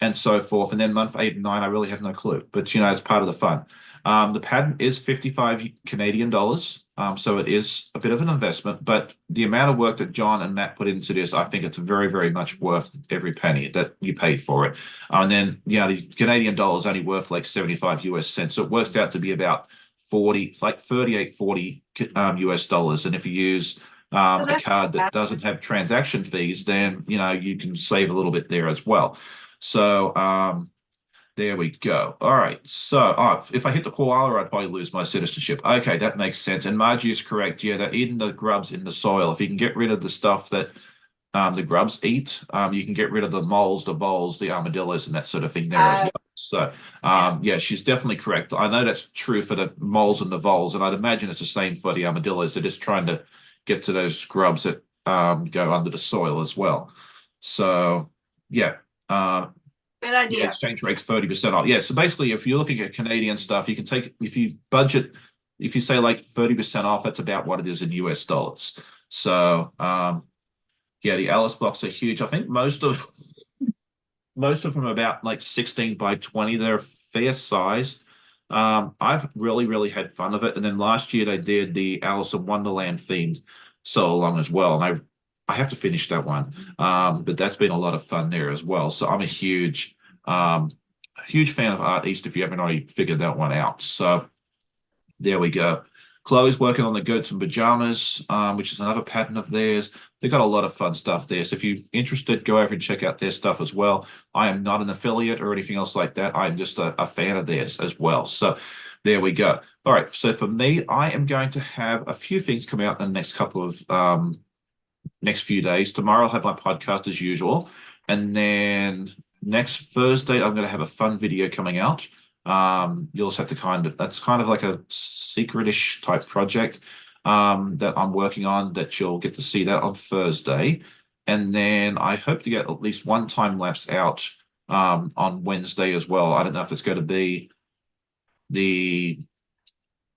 Speaker 1: and so forth. And then month 8 and 9, I really have no clue. But it's part of the fun. The patent is 55 Canadian dollars. So it is a bit of an investment, but the amount of work that John and Matt put into this, I think it's very, very much worth every penny that you paid for it. And then, the Canadian dollar is only worth like 75 US cents. So it works out to be about 40, it's like 38, 40 US dollars. And if you use
Speaker 2: So
Speaker 1: a
Speaker 2: that's
Speaker 1: card that doesn't have transaction fees, then, you can save a little bit there as well. So, there we go. All right. So, if I hit the koala, I'd probably lose my citizenship. Okay, that makes sense. And Margie is correct. Yeah, they're eating the grubs in the soil. If you can get rid of the stuff that the grubs eat, you can get rid of the moles, the voles, the armadillos, and that sort of thing there as
Speaker 2: uh,
Speaker 1: well. So, yeah, she's definitely correct. I know that's true for the moles and the voles, and I'd imagine it's the same for the armadillos. They're just trying to get to those grubs that go under the soil as well. So, yeah, uh,
Speaker 2: Good
Speaker 1: yeah,
Speaker 2: idea.
Speaker 1: exchange rate's 30% off. Yeah, so basically, if you're looking at Canadian stuff, you can take if you budget, if you say like 30% off, that's about what it is in US dollars. So, yeah, the Alice blocks are huge. I think most of them are about like 16 by 20. They're a fair size. I've really had fun of it. And then last year they did the Alice in Wonderland themed so along as well. And I have to finish that one. But that's been a lot of fun there as well. So I'm a huge fan of Art East if you haven't already figured that one out. So there we go. Chloe's working on the goats and pajamas, which is another pattern of theirs. They've got a lot of fun stuff there. So if you're interested, go over and check out their stuff as well. I am not an affiliate or anything else like that. I'm just a fan of theirs as well. So there we go. All right. So for me, I am going to have a few things come out in the next couple of next few days. Tomorrow I'll have my podcast as usual. And then next Thursday, I'm going to have a fun video coming out. You'll just have to that's kind of like a secretish type project that I'm working on that you'll get to see that on Thursday. And then I hope to get at least one time lapse out on Wednesday as well. I don't know if it's going to be the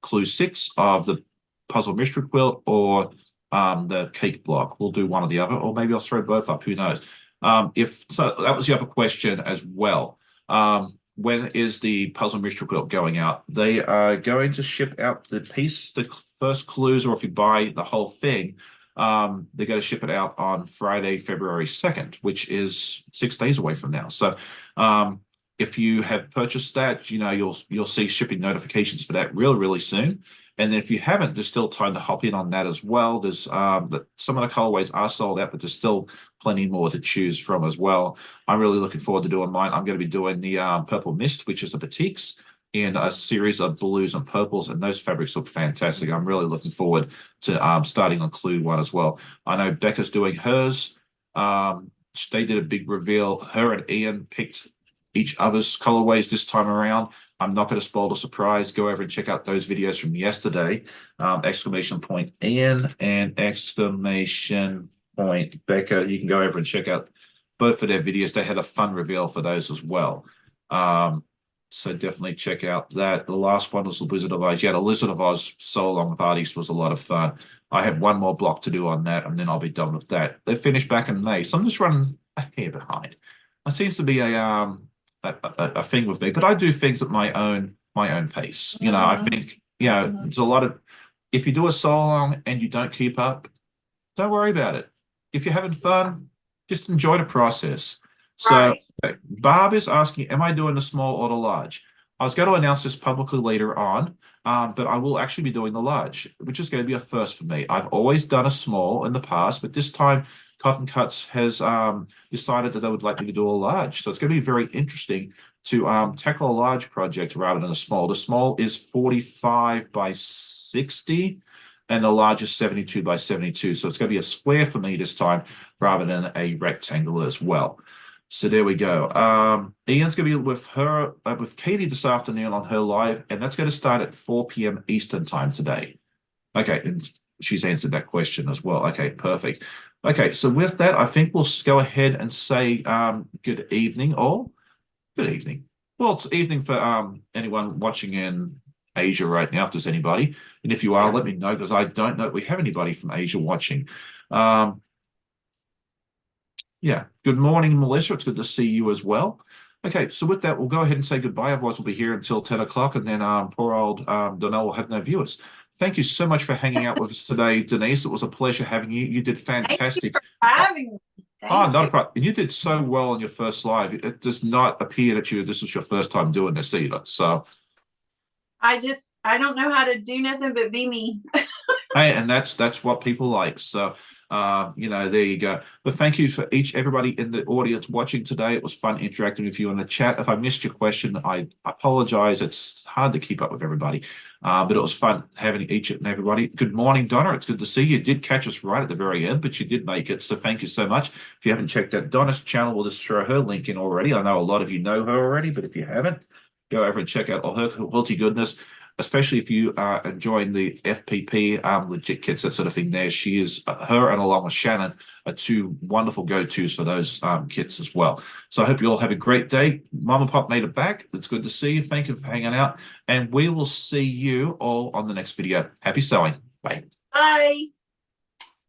Speaker 1: clue 6 of the puzzle mystery quilt or the cake block. We'll do one or the other, or maybe I'll throw both up. Who knows? If so, that was the other question as well. When is the puzzle mystery quilt going out? They are going to ship out the first clues, or if you buy the whole thing, they're going to ship it out on Friday, February 2nd, which is 6 days away from now. So, if you have purchased that, you'll see shipping notifications for that really soon. And then if you haven't, there's still time to hop in on that as well. There's some of the colorways are sold out, but there's still plenty more to choose from as well. I'm really looking forward to doing mine. I'm going to be doing the Purple Mist, which is the batiks, in a series of blues and purples, and those fabrics look fantastic. I'm really looking forward to starting on Clue 1 as well. I know Becca's doing hers. They did a big reveal. Her and Ian picked each other's colorways this time around. I'm not going to spoil the surprise. Go over and check out those videos from yesterday. Exclamation point Ian and exclamation point Becca. You can go over and check out both of their videos. They had a fun reveal for those as well. So definitely check out that. The last one was the Wizard of Oz. Yeah, the Wizard of Oz so long parties was a lot of fun. I have one more block to do on that, and then I'll be done with that. They finished back in May, so I'm just running a hair behind. It seems to be a thing with me, but I do things at my own pace. I think there's a lot of, if you do a solo long and you don't keep up, don't worry about it. If you're having fun, just enjoy the process. So
Speaker 2: Right.
Speaker 1: Barb is asking, am I doing the small or the large? I was going to announce this publicly later on, but I will actually be doing the large, which is going to be a first for me. I've always done a small in the past, but this time Cotton Cuts has decided that they would like me to do a large. So it's going to be very interesting to tackle a large project rather than a small. The small is 45 by 60 and the large is 72 by 72. So it's going to be a square for me this time rather than a rectangle as well. So there we go. Ian's going to be with Katie this afternoon on her live, and that's going to start at 4 p.m. Eastern time today. Okay, and she's answered that question as well. Okay, perfect. Okay, so with that, I think we'll go ahead and say good evening, all. Good evening. Well, it's evening for anyone watching in Asia right now, if there's anybody. And if you are, let me know, because I don't know if we have anybody from Asia watching. Yeah. Good morning, Melissa. It's good to see you as well. Okay, so with that, we'll go ahead and say goodbye. Otherwise, we'll be here until 10 o'clock, and then poor old Donnell will have no viewers. Thank you so much for hanging out with us today, Denise. It was a pleasure having you. You did fantastic.
Speaker 2: Having me.
Speaker 1: Oh, not a problem. You did so well on your first live. It does not appear that this was your first time doing this either. So
Speaker 2: I don't know how to do nothing but be me.
Speaker 1: Hey, and that's what people like. So, you know, there you go. But thank you for everybody in the audience watching today. It was fun interacting with you in the chat. If I missed your question, I apologize. It's hard to keep up with everybody, but it was fun having each and everybody. Good morning, Donna. It's good to see you. You did catch us right at the very end, but you did make it. So thank you so much. If you haven't checked out Donna's channel, we'll just throw her link in already. I know a lot of you know her already, but if you haven't, go over and check out all her quality goodness, especially if you are enjoying the FPP legit kits, that sort of thing. There, she is her and along with Shannon are two wonderful go-tos for those kits as well. So I hope you all have a great day. Mom and Pop made it back. It's good to see you. Thank you for hanging out, and we will see you all on the next video. Happy sewing. Bye.
Speaker 2: Bye.